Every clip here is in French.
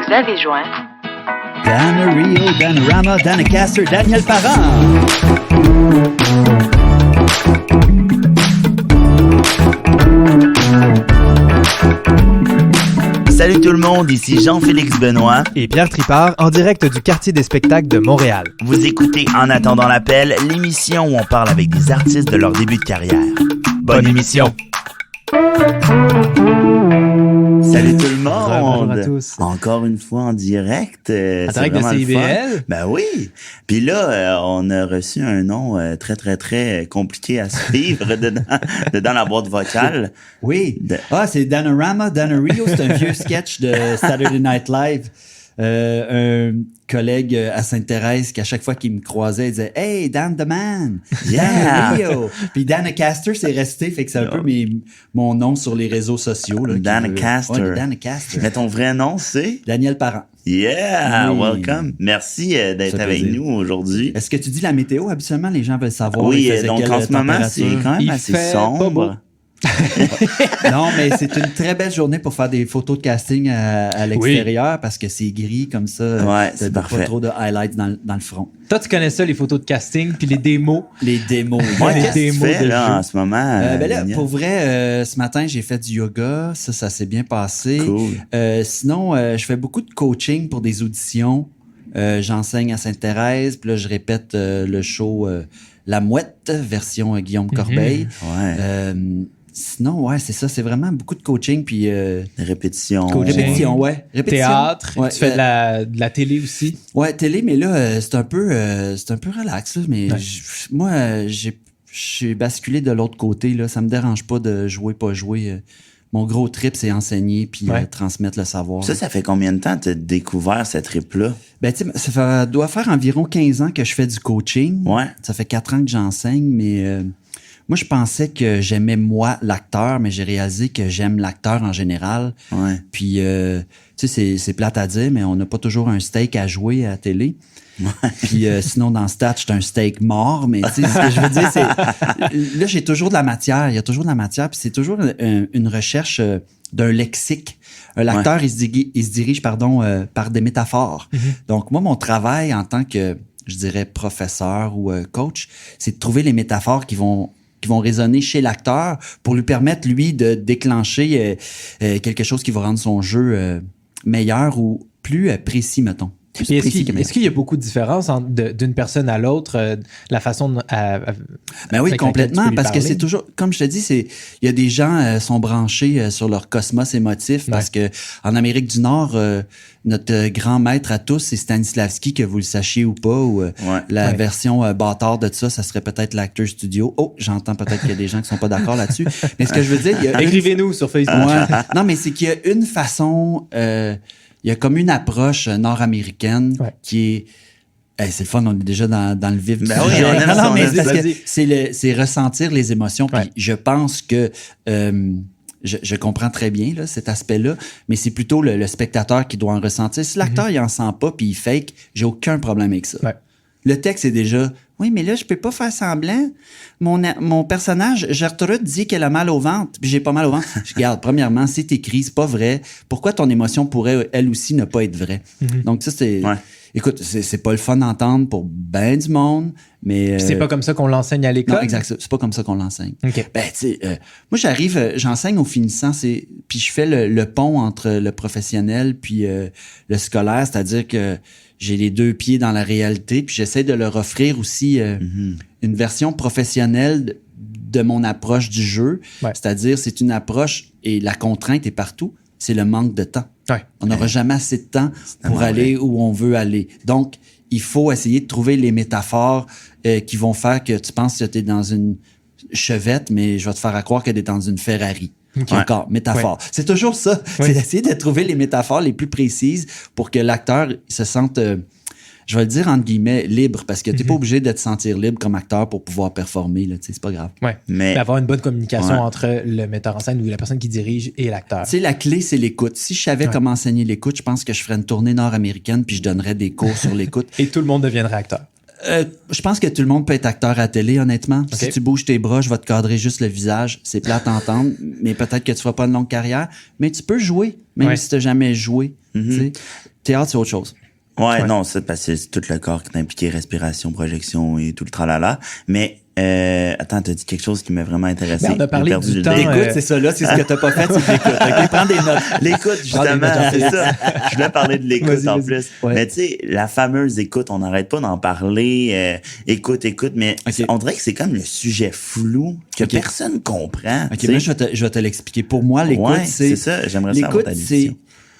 Vous avez joint Dana Rio, Danarama, Danacaster, Daniel Parent. Salut tout le monde, ici Jean-Félix Benoît et Pierre Tripart en direct du quartier des spectacles de Montréal. Vous écoutez En attendant l'appel, l'émission où on parle avec des artistes de leur début de carrière. Bonne émission! Salut tout le monde! Bonjour à tous. Encore une fois en direct. En direct de CIBL? Ben oui! Puis là, on a reçu un nom très compliqué à suivre dedans la boîte vocale. Oui. C'est Danarama, Dana Rio. C'est un vieux sketch de Saturday Night Live. Un collègue à Sainte-Thérèse qui, à chaque fois qu'il me croisait, il disait « Hey, Dan the Man! Yeah! Dan Rio! » Puis Danacaster, c'est resté, fait que c'est un peu mon nom sur les réseaux sociaux. Danacaster. Ouais, Danacaster. Mais ton vrai nom, c'est? Daniel Parent. Yeah! Oui. Welcome! Merci d'être avec nous aujourd'hui. Est-ce que tu dis la météo? Habituellement, les gens veulent savoir. Oui, donc en ce moment, c'est quand même assez sombre. Non, mais c'est une très belle journée pour faire des photos de casting à l'extérieur parce que c'est gris comme ça. Ouais, c'est parfait. Pas trop de highlights dans le front. Toi, tu connais ça, les photos de casting puis les démos. Les démos. Ouais, les qu'est-ce que tu démos fais de là, jeu. en ce moment? Là, pour vrai, ce matin, j'ai fait du yoga. Ça s'est bien passé. Cool. Sinon, je fais beaucoup de coaching pour des auditions. J'enseigne à Sainte-Thérèse. Puis là, je répète le show La Mouette, version Guillaume Corbeil. Ouais. Sinon, ouais, c'est ça. C'est vraiment beaucoup de coaching. Puis Répétition. répétition, ouais. Répétition. Théâtre. Ouais, Tu fais de la télé aussi. Ouais, télé, mais là, c'est un peu relax, là, mais Ouais. moi, j'ai basculé de l'autre côté, là. Ça me dérange pas de jouer, pas jouer. Mon gros trip, c'est enseigner puis transmettre le savoir. Ça fait combien de temps que tu as découvert cette trip-là? Ben, tu sais, doit faire environ 15 ans que je fais du coaching. Ouais. Ça fait 4 ans que j'enseigne, mais moi, je pensais que j'aimais, moi, l'acteur, mais j'ai réalisé que j'aime l'acteur en général. Ouais. Puis, tu sais, c'est plate à dire, mais on n'a pas toujours un steak à jouer à la télé. Ouais. Puis sinon, dans Stat, j'étais un steak mort, mais tu sais, ce que je veux dire, c'est... Là, j'ai toujours de la matière, il y a toujours de la matière, puis c'est toujours une recherche d'un lexique. L'acteur, il se dirige par des métaphores. Mm-hmm. Donc, moi, mon travail en tant que, je dirais, professeur ou coach, c'est de trouver les métaphores qui vont résonner chez l'acteur pour lui permettre, lui, de déclencher quelque chose qui va rendre son jeu meilleur ou plus précis, mettons. Et est-ce qu'il y a beaucoup de différence d'une personne à l'autre, la façon Ben oui, avec complètement, laquelle tu peux lui parce que parler? c'est toujours, comme je te dis, il y a des gens sont branchés sur leur cosmos émotif parce que en Amérique du Nord, notre grand maître à tous, c'est Stanislavski, que vous le sachiez ou pas, ou la version bâtard de ça serait peut-être l'Actor Studio. Oh, j'entends peut-être qu'il y a des gens qui sont pas d'accord là-dessus. Mais ce que je veux dire, Écrivez-nous sur Facebook. Non, mais c'est qu'il y a une façon, il y a comme une approche nord-américaine qui est... Hey, c'est le fun, on est déjà dans le vif du Ben sujet. oui, on aime ça, Non, mais on c'est aime parce ça. que c'est ressentir les émotions. Puis je pense que je comprends très bien là, cet aspect-là, mais c'est plutôt le spectateur qui doit en ressentir. Si l'acteur il en sent pas puis il fake, j'ai aucun problème avec ça. Ouais. Le texte est déjà... Oui, mais là, je peux pas faire semblant. Mon personnage, Gertrude, dit qu'elle a mal au ventre, puis j'ai pas mal au ventre. Je regarde, premièrement, c'est écrit, c'est pas vrai. Pourquoi ton émotion pourrait, elle aussi, ne pas être vraie? Donc ça, c'est... Ouais. Écoute, c'est pas le fun d'entendre pour ben du monde, mais... Puis c'est pas comme ça qu'on l'enseigne à l'école? Non, exact. C'est pas comme ça qu'on l'enseigne. OK. Ben, tu sais, moi, j'arrive, j'enseigne au finissant, puis je fais le pont entre le professionnel puis le scolaire, c'est-à-dire que j'ai les deux pieds dans la réalité, puis j'essaie de leur offrir aussi une version professionnelle de mon approche du jeu. Ouais. C'est-à-dire, c'est une approche, et la contrainte est partout, c'est le manque de temps. Ouais. On n'aura jamais assez de temps pour aller où on veut aller. Donc, il faut essayer de trouver les métaphores qui vont faire que tu penses que tu es dans une chevette, mais je vais te faire croire que tu es dans une Ferrari. Okay. Encore, métaphore. C'est toujours ça. Ouais. C'est d'essayer de trouver les métaphores les plus précises pour que l'acteur se sente, je vais le dire entre guillemets, libre, parce que tu n'es pas obligé de te sentir libre comme acteur pour pouvoir performer. Là, c'est pas grave. Ouais. Mais D'avoir une bonne communication entre le metteur en scène ou la personne qui dirige et l'acteur. Tu sais, la clé, c'est l'écoute. Si je savais comment enseigner l'écoute, je pense que je ferais une tournée nord-américaine puis je donnerais des cours sur l'écoute. Et tout le monde deviendrait acteur. Je pense que tout le monde peut être acteur à télé, honnêtement. Okay. Si tu bouges tes bras, je vais te cadrer juste le visage. C'est plate à entendre, mais peut-être que tu feras pas une longue carrière. Mais tu peux jouer, même si tu n'as jamais joué. Théâtre, c'est autre chose. Ouais, non, c'est parce que c'est tout le corps qui est impliqué, respiration, projection et tout le tralala. Mais attends, t'as dit quelque chose qui m'a vraiment intéressé. On a parlé du temps. L'écoute, c'est ça, là, c'est ce que t'as pas fait, c'est l'écoute. Okay? Prends des notes. L'écoute, justement, c'est ça. Je voulais parler de l'écoute en plus. Ouais. Mais tu sais, la fameuse écoute, on n'arrête pas d'en parler. Écoute, mais on dirait que c'est comme le sujet flou que personne comprend. OK, mais je vais te l'expliquer. Pour moi, l'écoute, c'est ça. J'aimerais savoir ta vision.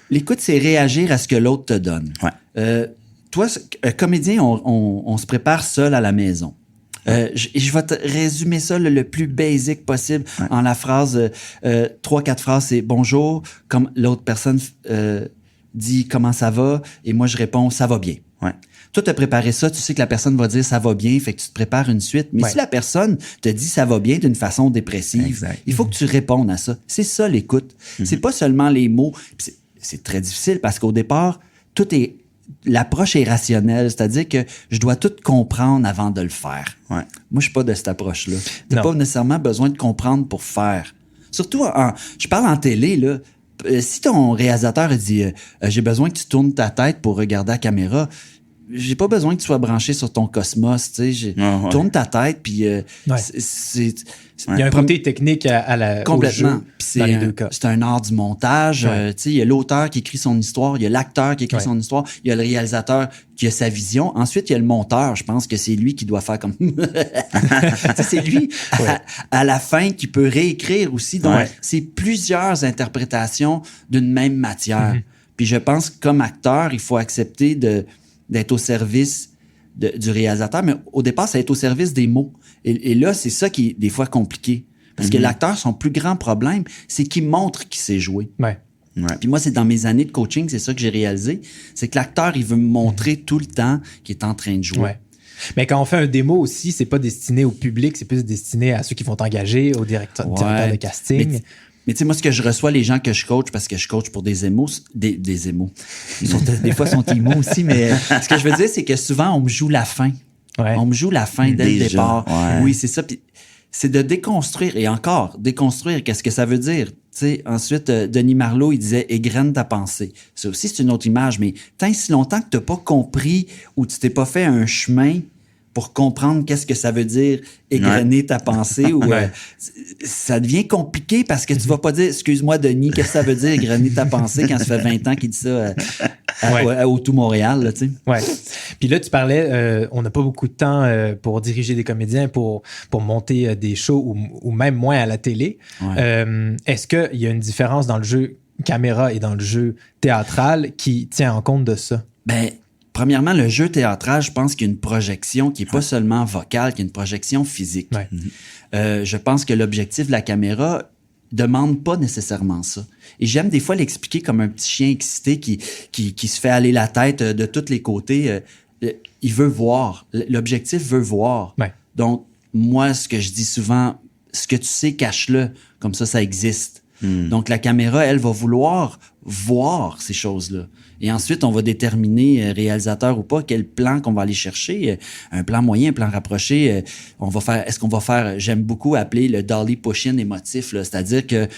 L'écoute, c'est réagir à ce que l'autre te donne. Ouais. Toi, comédien, on se prépare seul à la maison. Je vais te résumer ça le plus basic possible en la phrase, 3-4 phrases, c'est « Bonjour », comme l'autre personne dit « Comment ça va ?» et moi, je réponds « Ça va bien ». Ouais. Toi, tu as préparé ça, tu sais que la personne va dire « Ça va bien », fait que tu te prépares une suite. Mais si la personne te dit « Ça va bien » d'une façon dépressive, il faut que tu répondes à ça. C'est ça, l'écoute. C'est pas seulement les mots. C'est très difficile parce qu'au départ, l'approche est rationnelle, c'est-à-dire que je dois tout comprendre avant de le faire. Ouais. Moi, je suis pas de cette approche-là. T'as pas nécessairement besoin de comprendre pour faire. Surtout, je parle en télé, là. Si ton réalisateur dit j'ai besoin que tu tournes ta tête pour regarder la caméra, j'ai pas besoin que tu sois branché sur ton Cosmos, tu sais. Tourne ta tête, puis il y a un côté technique complètement. au jeu, dans les deux cas. C'est un art du montage. Tu sais, il y a l'auteur qui écrit son histoire, il y a l'acteur qui écrit son histoire, il y a le réalisateur qui a sa vision. Ensuite, il y a le monteur. Je pense que c'est lui qui doit faire comme... c'est lui, à la fin, qui peut réécrire aussi. Donc, c'est plusieurs interprétations d'une même matière. Puis je pense que comme acteur, il faut accepter d'être au service du réalisateur, mais au départ, c'est être au service des mots. Et là, c'est ça qui est des fois compliqué. Parce que l'acteur, son plus grand problème, c'est qu'il montre qu'il sait jouer. Ouais. Puis moi, c'est dans mes années de coaching, c'est ça que j'ai réalisé, c'est que l'acteur, il veut me montrer tout le temps qu'il est en train de jouer. Ouais. Mais quand on fait un démo aussi, c'est pas destiné au public, c'est plus destiné à ceux qui vont t'engager, au directeur de casting. Mais tu sais, moi, ce que je reçois, les gens que je coach, parce que je coach pour des émos, des émos. Des fois, ils sont émos aussi, mais ce que je veux dire, c'est que souvent, on me joue la fin. Ouais. On me joue la fin dès le départ. Ouais. Oui, c'est ça. Puis c'est de déconstruire, et encore, déconstruire, qu'est-ce que ça veut dire? Tu sais, ensuite, Denis Marleau, il disait « égrène ta pensée ». Ça aussi, c'est une autre image, mais tant si longtemps que tu n'as pas compris ou tu t'es pas fait un chemin pour comprendre qu'est-ce que ça veut dire égrener ta pensée, ou ça devient compliqué parce que tu vas pas dire « excuse-moi, Denis, qu'est-ce que ça veut dire égrener ta pensée » quand ça fait 20 ans qu'il dit ça au Tout Montréal, là, tu sais. Ouais. Puis là, tu parlais, on n'a pas beaucoup de temps pour diriger des comédiens, pour monter des shows ou même moins à la télé. Ouais. Est-ce qu'il y a une différence dans le jeu caméra et dans le jeu théâtral qui tient en compte de ça? Ben, premièrement, le jeu théâtral, je pense qu'il y a une projection qui n'est pas seulement vocale, qui est une projection physique. Ouais. Je pense que l'objectif de la caméra demande pas nécessairement ça. Et j'aime des fois l'expliquer comme un petit chien excité qui se fait aller la tête de tous les côtés. Il veut voir. L'objectif veut voir. Ouais. Donc, moi, ce que je dis souvent, ce que tu sais, cache-le. Comme ça existe. Donc, la caméra, elle va vouloir voir ces choses-là. Et ensuite, on va déterminer, réalisateur ou pas, quel plan qu'on va aller chercher. Un plan moyen, un plan rapproché. Est-ce qu'on va faire, j'aime beaucoup appeler le dolly push-in émotif, là. C'est-à-dire que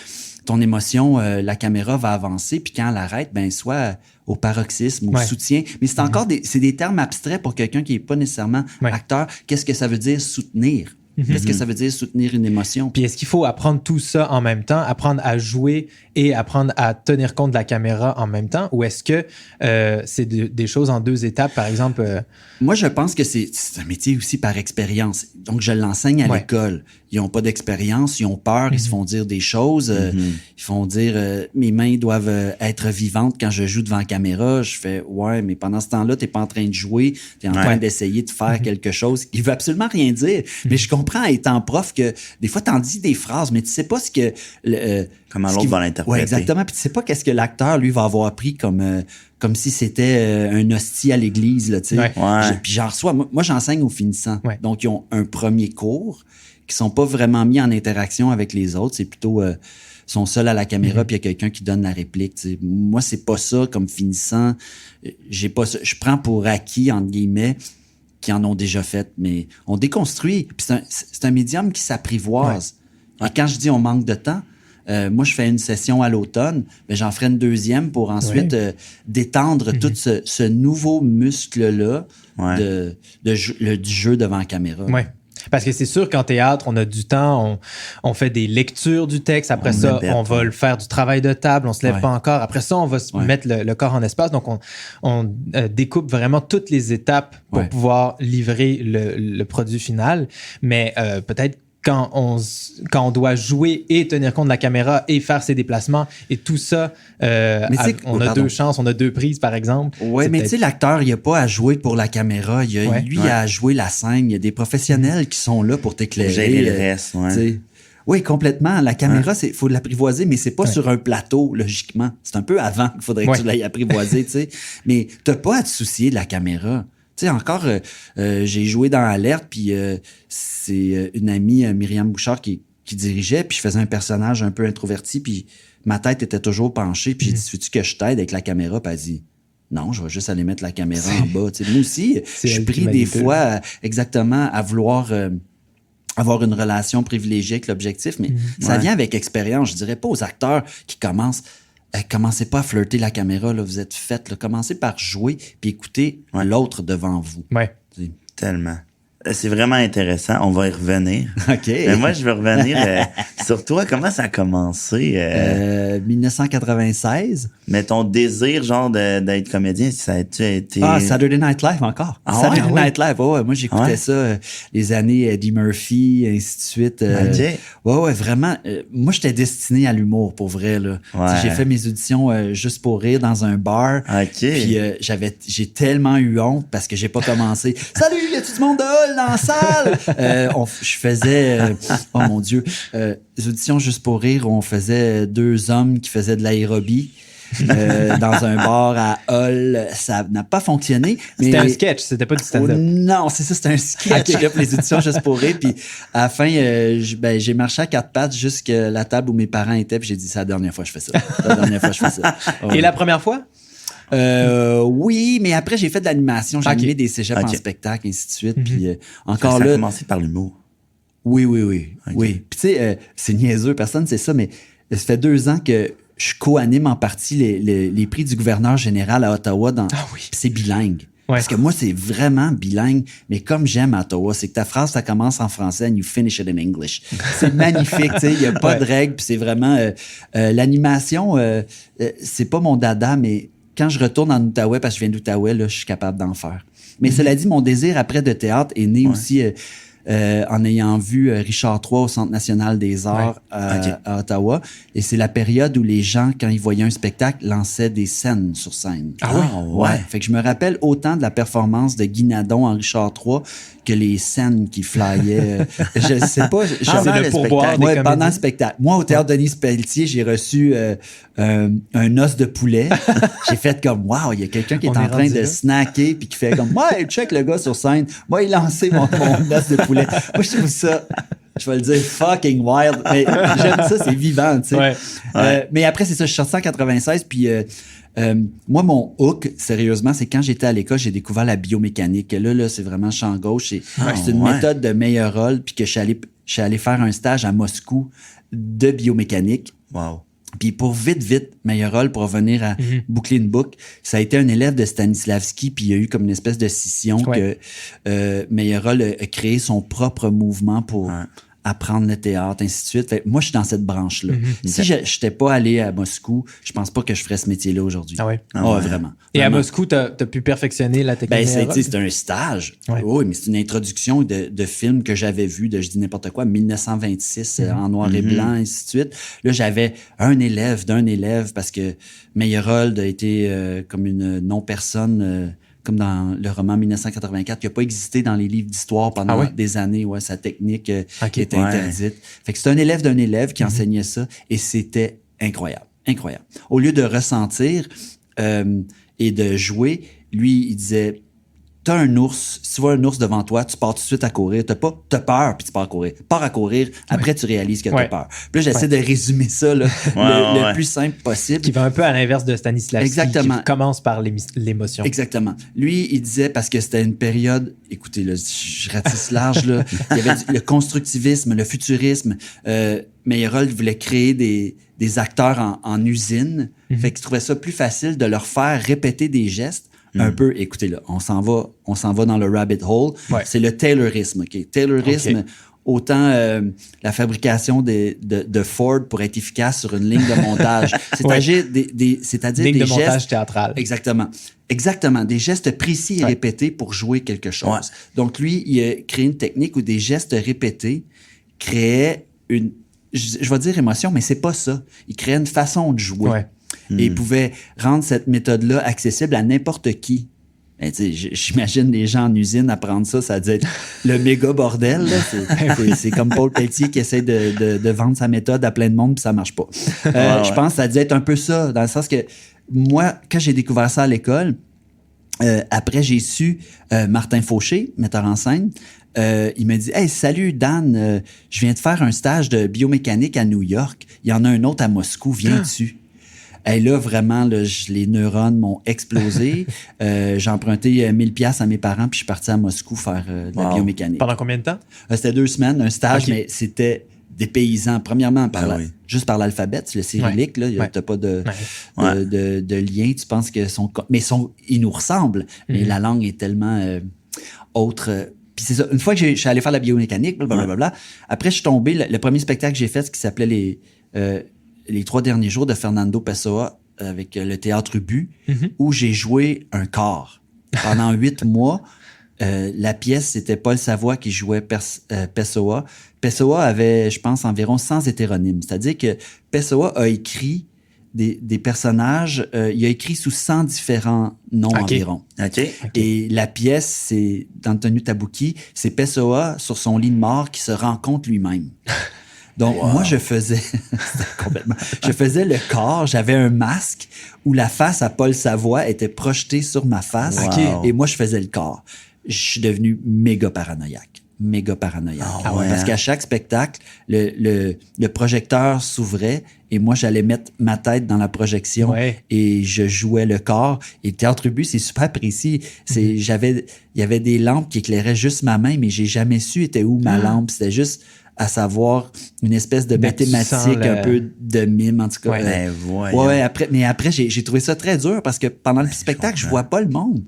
ton émotion, la caméra va avancer, puis quand elle arrête, ben soit au paroxysme, au soutien. Mais c'est encore c'est des termes abstraits pour quelqu'un qui n'est pas nécessairement acteur. Qu'est-ce que ça veut dire soutenir? Qu'est-ce que ça veut dire soutenir une émotion? Puis est-ce qu'il faut apprendre tout ça en même temps, apprendre à jouer et apprendre à tenir compte de la caméra en même temps? Ou est-ce que c'est des choses en deux étapes, par exemple? Moi, je pense que c'est un métier aussi par expérience. Donc, je l'enseigne à l'école. Ils n'ont pas d'expérience, ils ont peur, ils se font dire des choses. Ils font dire mes mains doivent être vivantes quand je joue devant la caméra. Je fais ouais, mais pendant ce temps-là, tu n'es pas en train de jouer, tu es en train d'essayer de faire quelque chose qui ne veut absolument rien dire. Mais je comprends, étant prof, que des fois, tu en dis des phrases, mais tu sais pas ce que... Comment l'autre va l'interpréter. Oui, exactement. Puis tu sais pas qu'est-ce que l'acteur, lui, va avoir pris comme si c'était un hostie à l'église, là, tu sais. Puis j'en reçois... Moi, j'enseigne aux finissants. Ouais. Donc, ils ont un premier cours qui sont pas vraiment mis en interaction avec les autres. C'est plutôt... sont seuls à la caméra, puis il y a quelqu'un qui donne la réplique. T'sais. Moi, c'est pas ça comme finissant. J'ai pas ça. Je prends pour acquis, entre guillemets, qui en ont déjà fait, mais on déconstruit. Puis c'est un médium qui s'apprivoise. Et quand je dis on manque de temps, moi, je fais une session à l'automne, mais j'en ferai une deuxième pour ensuite détendre tout ce nouveau muscle-là du jeu devant la caméra. Oui. Parce que c'est sûr qu'en théâtre, on a du temps, on fait des lectures du texte. Après ça, on va le faire du travail de table, on se lève pas encore. Après ça, on va se mettre le corps en espace. Donc, on découpe vraiment toutes les étapes pour pouvoir livrer le produit final. Mais peut-être quand on doit jouer et tenir compte de la caméra et faire ses déplacements et tout ça, on a 2 chances, on a 2 prises, par exemple. Oui, mais tu sais, l'acteur, il n'a pas à jouer pour la caméra. Il a à jouer la scène. Il y a des professionnels qui sont là pour t'éclairer. Gérer le reste, Oui, complètement. La caméra, il faut l'apprivoiser, mais c'est pas sur un plateau, logiquement. C'est un peu avant qu'il faudrait que tu l'aies apprivoisé, tu sais. Mais t'as pas à te soucier de la caméra. Tu sais, encore, j'ai joué dans Alerte, puis c'est une amie, Myriam Bouchard, qui dirigeait, puis je faisais un personnage un peu introverti, puis ma tête était toujours penchée, puis j'ai dit, veux-tu que je t'aide avec la caméra? Puis elle dit, non, je vais juste aller mettre la caméra en bas. Tu sais, moi aussi, je suis pris des fois exactement à vouloir avoir une relation privilégiée avec l'objectif, mais ça vient avec expérience. Je dirais pas aux acteurs qui commencent... commencez pas à flirter la caméra, là, vous êtes faites. Commencez par jouer puis écouter l'autre devant vous. Ouais. Tellement. C'est vraiment intéressant. On va y revenir. OK. Mais moi, je veux revenir sur toi. Comment ça a commencé? 1996. Mais ton désir, genre, d'être comédien, ça a-tu été... Ah, Saturday Night Live encore. Saturday Night Live, moi, j'écoutais ça les années Eddie Murphy, ainsi de suite. Ouais, vraiment. Moi, j'étais destiné à l'humour, pour vrai, là. J'ai fait mes auditions juste pour rire dans un bar. Puis j'ai tellement eu honte parce que j'ai pas commencé. Salut, y a tout le monde dehors dans la salle? Je faisais, oh mon Dieu, les auditions juste pour rire, on faisait 2 hommes qui faisaient de l'aérobie. Dans un bar à Hull, ça n'a pas fonctionné. C'était un sketch, c'était pas du stand-up. Non, c'est ça, c'était un sketch là, pour les auditions juste pour rire. Puis à la fin, j'ai marché à 4 pattes jusqu'à la table où mes parents étaient. Puis j'ai dit, c'est la dernière fois que je fais ça. C'est la dernière fois que je fais ça. Et la première fois? Oui, mais après, j'ai fait de l'animation. J'ai animé des cégeps en spectacle, ainsi de suite. Puis encore ça là... a commencé par l'humour. Oui. Oui. Puis tu sais, c'est niaiseux, personne ne sait ça, mais ça fait 2 ans que je co-anime en partie les prix du gouverneur général à Ottawa. Puis c'est bilingue. Parce que moi, c'est vraiment bilingue. Mais comme j'aime à Ottawa, c'est que ta phrase, ça commence en français and you finish it in English. C'est magnifique, tu sais. Il n'y a pas de règles. Puis c'est vraiment... l'animation, c'est pas mon dada, mais quand je retourne en Outaouais, parce que je viens d'Outaouais, là, je suis capable d'en faire. Mais cela dit, mon désir après de théâtre est né aussi... en ayant vu Richard III au Centre national des arts à Ottawa. Et c'est la période où les gens, quand ils voyaient un spectacle, lançaient des scènes sur scène. Ah oui? Ouais. Fait que je me rappelle autant de la performance de Guy Nadon en Richard III que les scènes qui flyaient. Je sais pas. C'est le pourboire des comédies. Pendant le spectacle. Moi, au Théâtre Denis Pelletier, j'ai reçu un os de poulet. J'ai fait comme, wow, il y a quelqu'un qui est en train de snacker puis qui fait comme, ouais, check le gars sur scène. Moi, il lançait mon os de poulet. Moi, je trouve ça, je vais le dire, fucking wild. Mais j'aime ça, c'est vivant, tu sais. Mais après, c'est ça, je suis sorti en 96, puis moi, mon hook, sérieusement, c'est quand j'étais à l'école, j'ai découvert la biomécanique. Et là, c'est vraiment champ gauche. C'est une méthode de meilleur rôle, puis que je suis allé faire un stage à Moscou de biomécanique. Wow. Puis pour vite, Meilleur pour revenir à boucler une boucle, ça a été un élève de Stanislavski, puis il y a eu comme une espèce de scission que Meilleur a créé son propre mouvement pour apprendre le théâtre, ainsi de suite. Fait, moi, je suis dans cette branche-là. Si je n'étais pas allé à Moscou, je pense pas que je ferais ce métier-là aujourd'hui. Ah oui? Vraiment. Et à Moscou, tu as pu perfectionner la technique? C'est un stage. Oui, mais c'est une introduction de films que j'avais vu de, je dis n'importe quoi, 1926, en noir et blanc, ainsi de suite. Là, j'avais un élève parce que Meyerhold a été comme une non-personne... comme dans le roman 1984, qui n'a pas existé dans les livres d'histoire pendant des années. Ouais, sa technique était interdite. Fait que c'est un élève d'un élève qui enseignait ça et c'était incroyable. Incroyable. Au lieu de ressentir et de jouer, lui, il disait, t'as un ours, si tu vois un ours devant toi, tu pars tout de suite à courir. T'as peur, puis tu pars à courir. Pars à courir, après tu réalises que t'as peur. Puis là, j'essaie de résumer ça là, le plus simple possible. Qui va un peu à l'inverse de Stanislavski. Exactement. Qui commence par l'émotion. Exactement. Lui, il disait, parce que c'était une période, écoutez, là, je ratisse large, là, il y avait le constructivisme, le futurisme. Meyerhold voulait créer des acteurs en usine. Fait qu'il trouvait ça plus facile de leur faire répéter des gestes. Un peu, écoutez, là, on s'en va dans le rabbit hole. Ouais. C'est le Taylorisme, OK? Taylorisme, autant la fabrication de Ford pour être efficace sur une ligne de montage. C'est-à-dire ligne des de gestes... montage théâtral. Exactement. Des gestes précis et répétés pour jouer quelque chose. Ouais. Donc, lui, il a créé une technique où des gestes répétés créaient une... Je vais dire émotion, mais c'est pas ça. Il créait une façon de jouer. Ouais. Et il pouvait rendre cette méthode-là accessible à n'importe qui. Ben, j'imagine les gens en usine apprendre ça, ça a dû être le méga bordel. Là. C'est comme Paul Pelletier qui essaie de vendre sa méthode à plein de monde puis ça marche pas. Je pense que ça a dû être un peu ça, dans le sens que moi, quand j'ai découvert ça à l'école, après j'ai su Martin Fauché, metteur en scène, il m'a dit « Hey, salut Dan, je viens de faire un stage de biomécanique à New York. Il y en a un autre à Moscou, viens-tu? » Et là, vraiment, là, les neurones m'ont explosé. J'ai emprunté 1000$ à mes parents, puis je suis parti à Moscou faire de la biomécanique. Pendant combien de temps? C'était 2 semaines, un stage, mais c'était des paysans. Premièrement, juste par l'alphabet, le cyrillique, là, t'as pas de lien. Tu penses que ils nous ressemblent, mais la langue est tellement autre. Puis c'est ça. Une fois que je suis allé faire la biomécanique, blablabla, après, je suis tombé. Le premier spectacle que j'ai fait, ce qui s'appelait les 3 derniers jours de Fernando Pessoa avec le Théâtre Ubu, où j'ai joué un corps. Pendant 8 mois, la pièce, c'était Paul Savoie qui jouait Pessoa. Pessoa avait, je pense, environ 100 hétéronymes. C'est-à-dire que Pessoa a écrit des personnages, il a écrit sous 100 différents noms environ. Et la pièce, c'est d'Antonio Tabucchi, c'est Pessoa sur son lit de mort qui se rencontre lui-même. Donc, moi, je faisais le corps, j'avais un masque où la face à Paul Savoie était projetée sur ma face et moi, je faisais le corps. Je suis devenu méga paranoïaque. Parce qu'à chaque spectacle, le projecteur s'ouvrait et moi, j'allais mettre ma tête dans la projection et je jouais le corps. Et le Théâtre Ubu, c'est super précis. Il y avait des lampes qui éclairaient juste ma main, mais j'ai jamais su était où ma lampe. C'était juste à savoir une espèce de mathématique un peu de mime, en tout cas. Après, j'ai trouvé ça très dur parce que pendant le spectacle, je vois pas le monde.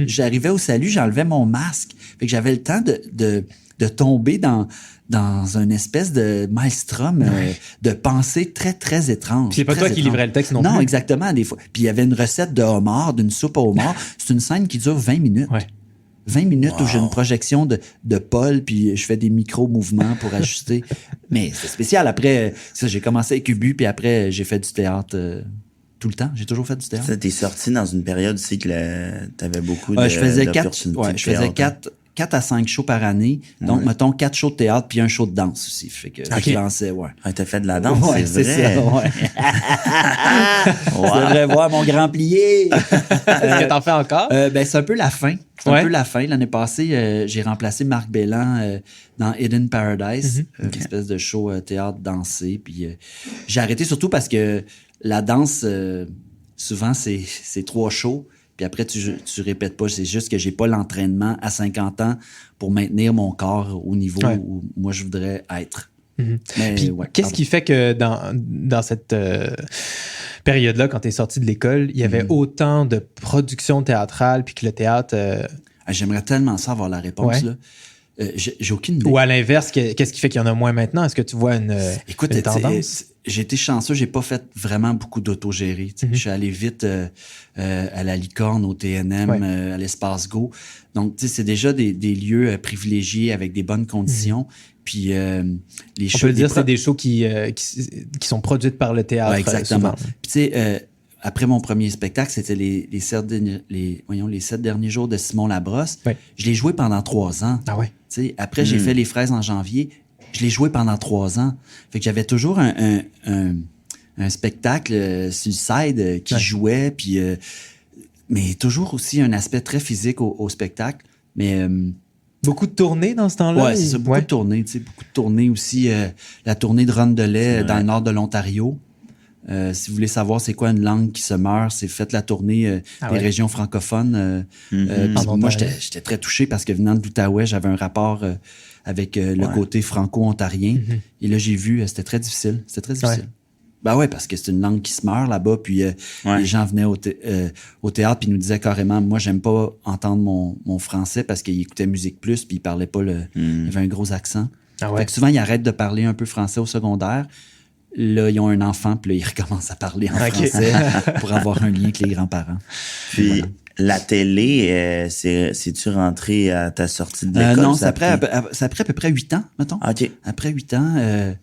J'arrivais au salut, j'enlevais mon masque. Fait que j'avais le temps de tomber dans une espèce de maelstrom de pensée très, très étrange. Puis c'est pas toi qui livrais le texte non plus. Non, exactement, des fois. Puis il y avait une recette de homard, d'une soupe au homard. C'est une scène qui dure 20 minutes. 20 minutes où j'ai une projection de Paul, puis je fais des micro-mouvements pour ajuster. Mais c'est spécial. Après, ça, j'ai commencé avec Ubu, puis après, j'ai fait du théâtre tout le temps. J'ai toujours fait du théâtre. Ça, t'es sorti dans une période aussi que t'avais beaucoup de je faisais 4 à 5 shows par année. Donc, mettons 4 shows de théâtre puis un show de danse aussi. Fait que je lançais, t'as fait de la danse, c'est vrai. Ça, Tu devrais voir mon grand plié. Est-ce que t'en fais encore? C'est un peu la fin. C'est un peu la fin. L'année passée, j'ai remplacé Marc Bellan dans Hidden Paradise, une espèce de show théâtre dansé. Puis j'ai arrêté surtout parce que la danse, souvent, c'est 3 shows. Puis après, tu répètes pas. C'est juste que j'ai pas l'entraînement à 50 ans pour maintenir mon corps au niveau où moi, je voudrais être. Mais, puis, qu'est-ce qui fait que dans cette période-là, quand tu es sorti de l'école, il y avait autant de productions théâtrales puis que le théâtre... J'aimerais tellement ça avoir la réponse, là. J'ai aucune idée. Ou à l'inverse, qu'est-ce qui fait qu'il y en a moins maintenant? Est-ce que tu vois une tendance? J'ai été chanceux, j'ai pas fait vraiment beaucoup d'autogéré. Je suis allé vite à la Licorne, au TNM, à l'Espace Go. Donc, c'est déjà des lieux privilégiés avec des bonnes conditions. Puis les shows... On peut le dire, c'est des shows qui sont produites par le théâtre. Ouais, exactement. Puis tu sais... après mon premier spectacle, c'était les 7 derniers jours de Simon Labrosse. Je l'ai joué pendant 3 ans. Ah ouais. Après, j'ai fait Les Fraises en janvier. Je l'ai joué pendant 3 ans. Fait que j'avais toujours un spectacle sur le side qui jouait. Puis mais toujours aussi un aspect très physique au spectacle. Mais beaucoup de tournées dans ce temps-là? Ouais, c'est ça, beaucoup de tournées. Tu sais, beaucoup de tournées aussi. La tournée de Rondelet dans le nord de l'Ontario. Si vous voulez savoir c'est quoi une langue qui se meurt, c'est faites la tournée des régions francophones. Moi, j'étais très touché parce que venant de l'Outaouais, j'avais un rapport avec le côté franco-ontarien. Et là, j'ai vu, c'était très difficile. C'était très difficile. Ouais. Ben ouais, parce que c'est une langue qui se meurt là-bas. Puis les gens venaient au théâtre puis nous disaient carrément, moi, j'aime pas entendre mon français parce qu'ils écoutaient Musique Plus puis ils parlaient pas il y avait un gros accent. Fait que souvent, ils arrêtent de parler un peu français au secondaire. Là, ils ont un enfant, puis là, ils recommencent à parler en français pour avoir un lien avec les grands-parents. Puis, la télé, c'est-tu rentré à ta sortie de l'école? Non, ça a pris à peu près 8 ans, mettons. OK. Après 8 ans,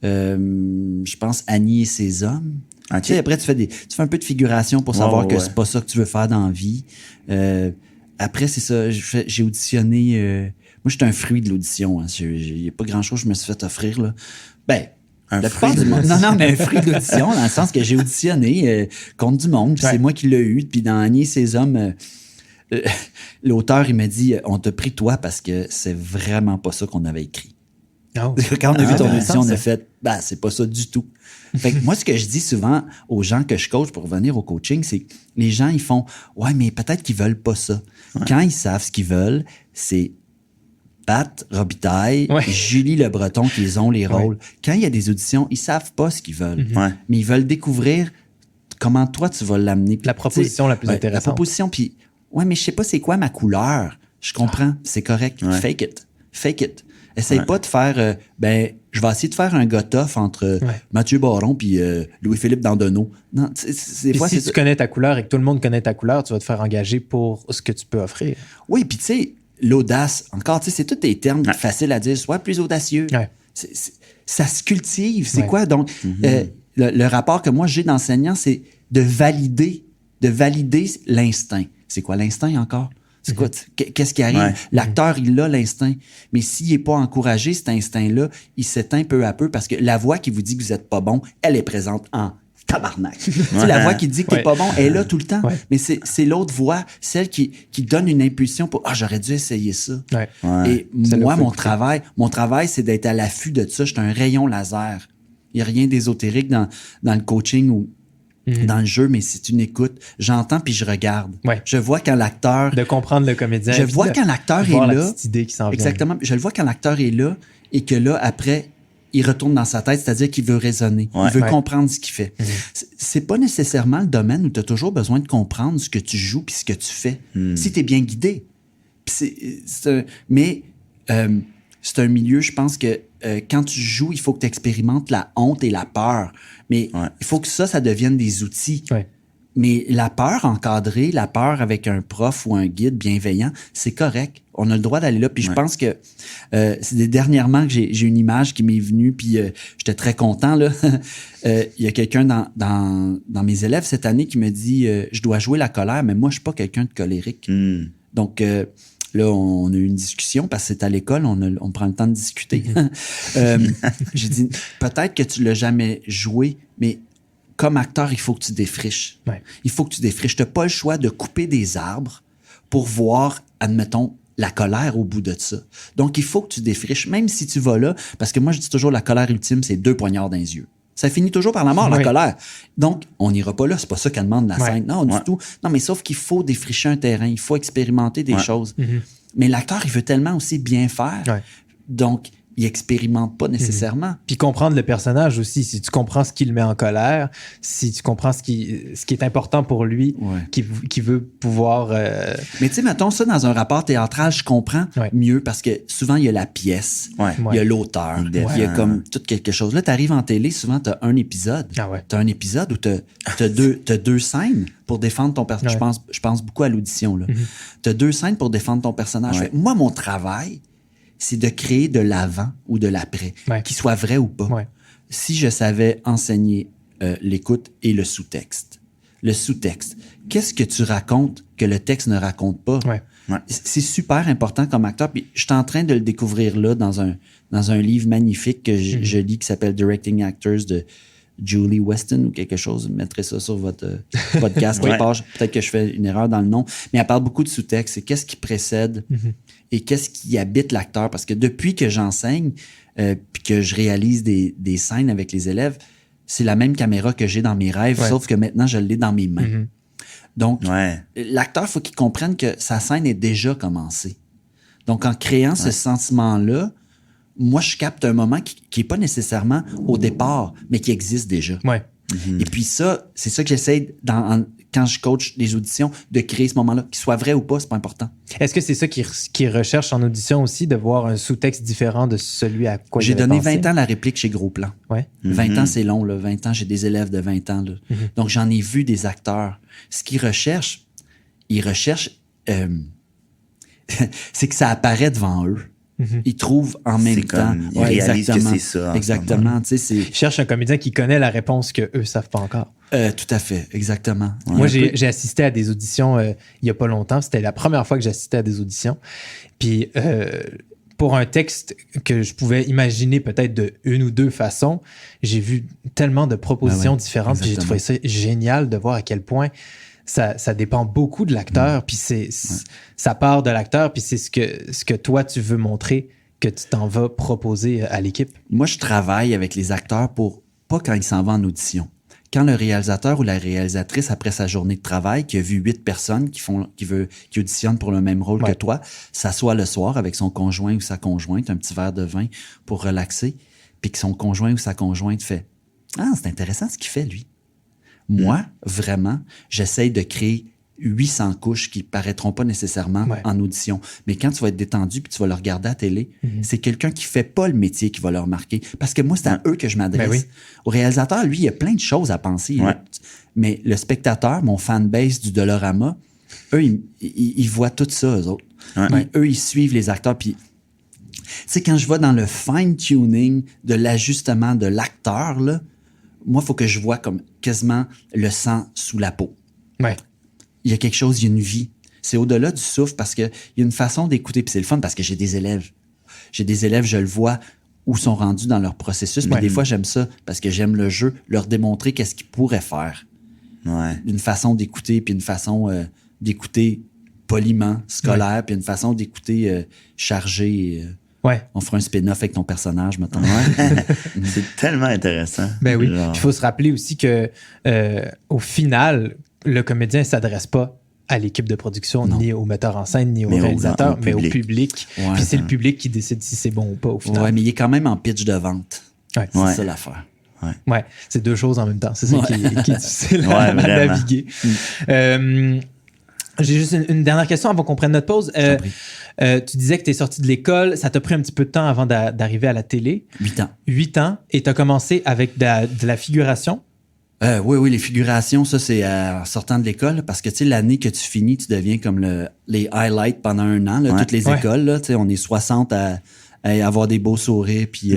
je pense Annie et ses hommes. Okay. Tu sais, après, tu fais un peu de figuration pour savoir que c'est pas ça que tu veux faire dans la vie. Après, c'est ça, j'ai auditionné... moi, j'étais un fruit de l'audition. Hein. Il n'y a pas grand-chose que je me suis fait offrir, là. Ben... Un fruit du monde. Non, mais un fruit d'audition, dans le sens que j'ai auditionné contre du monde, puis c'est moi qui l'ai eu. Puis dans Annie et ses hommes, l'auteur, il m'a dit « On t'a pris toi parce que c'est vraiment pas ça qu'on avait écrit. Oh. » Quand on a vu ton audition, on a fait « c'est pas ça du tout. » Fait que moi, ce que je dis souvent aux gens que je coach pour revenir au coaching, c'est que les gens, ils font « Ouais, mais peut-être qu'ils veulent pas ça. » Quand ils savent ce qu'ils veulent, c'est Pat Robitaille, Julie Le Breton qui ont les rôles. Quand il y a des auditions, ils savent pas ce qu'ils veulent. Mais ils veulent découvrir comment toi, tu vas l'amener. La proposition la plus intéressante. La proposition, puis mais je sais pas c'est quoi ma couleur. Je comprends, c'est correct. Fake it. Essaye pas de faire, je vais essayer de faire un gars tough entre Mathieu Baron puis Louis-Philippe Dandonneau. Non, si tu connais ta couleur et que tout le monde connaît ta couleur, tu vas te faire engager pour ce que tu peux offrir. Oui, puis tu sais, l'audace, encore, tu sais, c'est tous des termes faciles à dire. Sois plus audacieux. Ça se cultive. C'est quoi? Donc, le rapport que moi j'ai d'enseignant, c'est de valider l'instinct. C'est quoi l'instinct encore? C'est quoi? Qu'est-ce qui arrive? L'acteur, il a l'instinct. Mais s'il n'est pas encouragé, cet instinct-là, il s'éteint peu à peu parce que la voix qui vous dit que vous n'êtes pas bon, elle est présente en tabarnak. La voix qui dit que t'es pas bon, elle est là tout le temps. Mais c'est l'autre voix, celle qui donne une impulsion pour j'aurais dû essayer ça. Et moi, mon travail, c'est d'être à l'affût de ça. Je suis un rayon laser. Il n'y a rien d'ésotérique dans le coaching ou dans le jeu, mais c'est une écoute. J'entends puis je regarde. Je vois quand l'acteur... De comprendre le comédien. Je vois quand l'acteur est là. La petite idée qui s'en vient. Exactement. Je le vois quand l'acteur est là et que là, après... il retourne dans sa tête, c'est-à-dire qu'il veut raisonner. Il veut comprendre ce qu'il fait. C'est pas nécessairement le domaine où tu as toujours besoin de comprendre ce que tu joues puis ce que tu fais. Si tu es bien guidé. Mais c'est un milieu, je pense que quand tu joues, il faut que tu expérimentes la honte et la peur. Mais il faut que ça devienne des outils. Mais la peur encadrée, la peur avec un prof ou un guide bienveillant, c'est correct. On a le droit d'aller là. Puis je pense que c'est dernièrement que j'ai une image qui m'est venue, puis j'étais très content. Là. Il y a quelqu'un dans mes élèves cette année qui me dit je dois jouer la colère, mais moi, je suis pas quelqu'un de colérique. Donc là, on a eu une discussion parce que c'est à l'école, on prend le temps de discuter. J'ai dit peut-être que tu l'as jamais joué, mais comme acteur, il faut que tu défriches. Il faut que tu défriches. Tu n'as pas le choix de couper des arbres pour voir, admettons, la colère au bout de ça. Donc, il faut que tu défriches, même si tu vas là, parce que moi, je dis toujours, la colère ultime, c'est 2 poignards dans les yeux. Ça finit toujours par la mort, la colère. Donc, on n'ira pas là. C'est pas ça qu'elle demande la scène. Non, du tout. Non, mais sauf qu'il faut défricher un terrain. Il faut expérimenter des choses. Mais l'acteur, il veut tellement aussi bien faire. Donc, il expérimente pas nécessairement. Puis comprendre le personnage aussi. Si tu comprends ce qui le met en colère, si tu comprends ce qui est important pour lui, qui veut pouvoir... Mais tu sais, mettons ça dans un rapport théâtral, je comprends mieux parce que souvent, il y a la pièce, il y a l'auteur, il y a comme tout quelque chose. Là, tu arrives en télé, souvent, tu as un épisode. Tu as un épisode où tu as 2 scènes pour défendre ton personnage. Je pense beaucoup à l'audition. Tu as 2 scènes pour défendre ton personnage. Moi, mon travail... c'est de créer de l'avant ou de l'après, qu'il soit vrai ou pas. Si je savais enseigner l'écoute et le sous-texte. Le sous-texte. Qu'est-ce que tu racontes que le texte ne raconte pas? C'est super important comme acteur. Puis je suis en train de le découvrir là dans un livre magnifique que je lis qui s'appelle Directing Actors de Julie Weston ou quelque chose. Vous mettrez ça sur votre podcast. Peut-être que je fais une erreur dans le nom. Mais elle parle beaucoup de sous-texte. C'est qu'est-ce qui précède et qu'est-ce qui habite l'acteur. Parce que depuis que j'enseigne puis que je réalise des scènes avec les élèves, c'est la même caméra que j'ai dans mes rêves, sauf que maintenant, je l'ai dans mes mains. Donc, l'acteur, il faut qu'il comprenne que sa scène est déjà commencée. Donc, en créant ce sentiment-là, moi, je capte un moment qui n'est pas nécessairement au départ, mais qui existe déjà. Ouais. Et puis ça, c'est ça que j'essaie, quand je coach les auditions, de créer ce moment-là. Qu'il soit vrai ou pas, c'est pas important. Est-ce que c'est ça qu'ils recherchent en audition aussi, de voir un sous-texte différent de celui à quoi j'ai donné 20 ans la réplique chez Gros Plan. Ouais. 20 ans, c'est long. Là. 20 ans, j'ai des élèves de 20 ans. Là. Donc, j'en ai vu des acteurs. Ce qu'ils recherchent, c'est que ça apparaît devant eux. Ils trouvent en même temps. Ils réalisent que c'est ça. Exactement. Ils cherchent un comédien qui connaît la réponse qu'eux ne savent pas encore. Tout à fait. Exactement. Ouais. Moi, j'ai assisté à des auditions il n'y a pas longtemps. C'était la première fois que j'assistais à des auditions. Puis, pour un texte que je pouvais imaginer peut-être de une ou deux façons, j'ai vu tellement de propositions différentes. Puis j'ai trouvé ça génial de voir à quel point ça dépend beaucoup de l'acteur, puis ça part de l'acteur, puis c'est ce que toi, tu veux montrer, que tu t'en vas proposer à l'équipe. Moi, je travaille avec les acteurs pas quand ils s'en vont en audition. Quand le réalisateur ou la réalisatrice, après sa journée de travail, qui a vu 8 personnes qui auditionnent pour le même rôle que toi, s'assoit le soir avec son conjoint ou sa conjointe, un petit verre de vin pour relaxer, puis que son conjoint ou sa conjointe fait « Ah, c'est intéressant ce qu'il fait, lui. » Moi, vraiment, j'essaye de créer 800 couches qui paraîtront pas nécessairement en audition. Mais quand tu vas être détendu puis tu vas le regarder à la télé, c'est quelqu'un qui fait pas le métier qui va le remarquer. Parce que moi, c'est à eux que je m'adresse. Au réalisateur, lui, il y a plein de choses à penser. Mais le spectateur, mon fanbase du Dolorama, eux, ils voient tout ça, eux autres. Eux, ils suivent les acteurs. Puis, tu sais, quand je vais dans le fine-tuning de l'ajustement de l'acteur, là, moi, il faut que je vois comme quasiment le sang sous la peau. Ouais. Il y a quelque chose, il y a une vie. C'est au-delà du souffle parce qu'il y a une façon d'écouter. Puis c'est le fun parce que j'ai des élèves. Je le vois où sont rendus dans leur processus. Mais des fois, j'aime ça parce que j'aime le jeu, leur démontrer qu'est-ce qu'ils pourraient faire. Une façon d'écouter, puis une façon d'écouter poliment, scolaire, puis une façon d'écouter chargée. On fera un spin-off avec ton personnage, mettons. C'est tellement intéressant. Ben oui. Il faut se rappeler aussi que au final, le comédien ne s'adresse pas à l'équipe de production, ni au metteur en scène, ni au réalisateur, mais au public. Puis c'est le public qui décide si c'est bon ou pas au final. Oui, mais il est quand même en pitch de vente. C'est ça l'affaire. Ouais, c'est deux choses en même temps. C'est ça qui est difficile à naviguer. J'ai juste une dernière question avant qu'on prenne notre pause. Tu disais que tu es sorti de l'école. Ça t'a pris un petit peu de temps avant d'arriver à la télé. 8 ans. 8 ans. Et tu as commencé avec de la figuration. Oui, les figurations, ça, c'est en sortant de l'école. Parce que, tu sais, l'année que tu finis, tu deviens comme les highlights pendant un an. Là, toutes les écoles, là, tu sais, on est 60 à avoir des beaux sourires, puis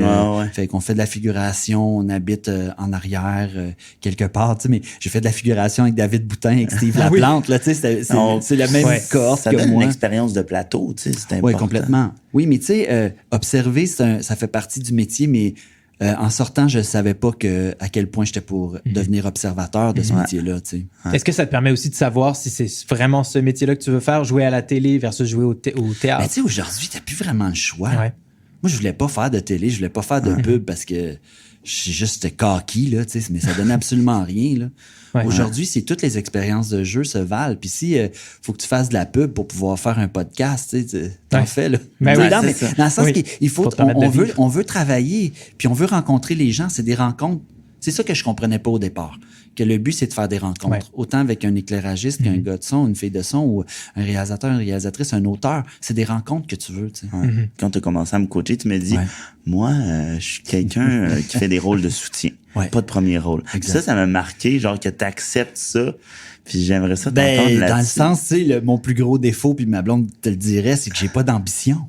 fait qu'on fait de la figuration, on habite en arrière quelque part, tu sais, mais j'ai fait de la figuration avec David Boutin, avec Steve Laplante, là, tu sais, c'est la même cohorte ça que donne moi. une expérience de plateau, tu sais, c'est important. Oui, complètement. Oui, mais tu sais, observer, ça fait partie du métier, mais en sortant, je ne savais pas à quel point j'étais pour devenir observateur de ce métier-là, tu sais. Est-ce que ça te permet aussi de savoir si c'est vraiment ce métier-là que tu veux faire, jouer à la télé versus jouer au théâtre? Mais tu sais, aujourd'hui, tu n'as plus vraiment le choix. Moi, je voulais pas faire de télé, je voulais pas faire de pub parce que je juste cocky, là, tu sais, mais ça donnait absolument rien, là. Aujourd'hui, c'est toutes les expériences de jeu se valent. Puis si faut que tu fasses de la pub pour pouvoir faire un podcast, tu sais, t'en fais, là. Mais dans le sens qu'il faut, on veut travailler, puis on veut rencontrer les gens. C'est des rencontres. C'est ça que je comprenais pas au départ. Que le but, c'est de faire des rencontres. Autant avec un éclairagiste qu'un gars de son, une fille de son, ou un réalisateur, une réalisatrice, un auteur. C'est des rencontres que tu veux, tu sais. Quand tu as commencé à me coacher, tu m'as dit, moi, je suis quelqu'un qui fait des rôles de soutien. Pas de premier rôle. Ça m'a marqué, genre que tu acceptes ça. Puis j'aimerais ça t'entendre là-dessus. Dans le sens, tu sais, mon plus gros défaut, puis ma blonde te le dirait, c'est que j'ai pas d'ambition.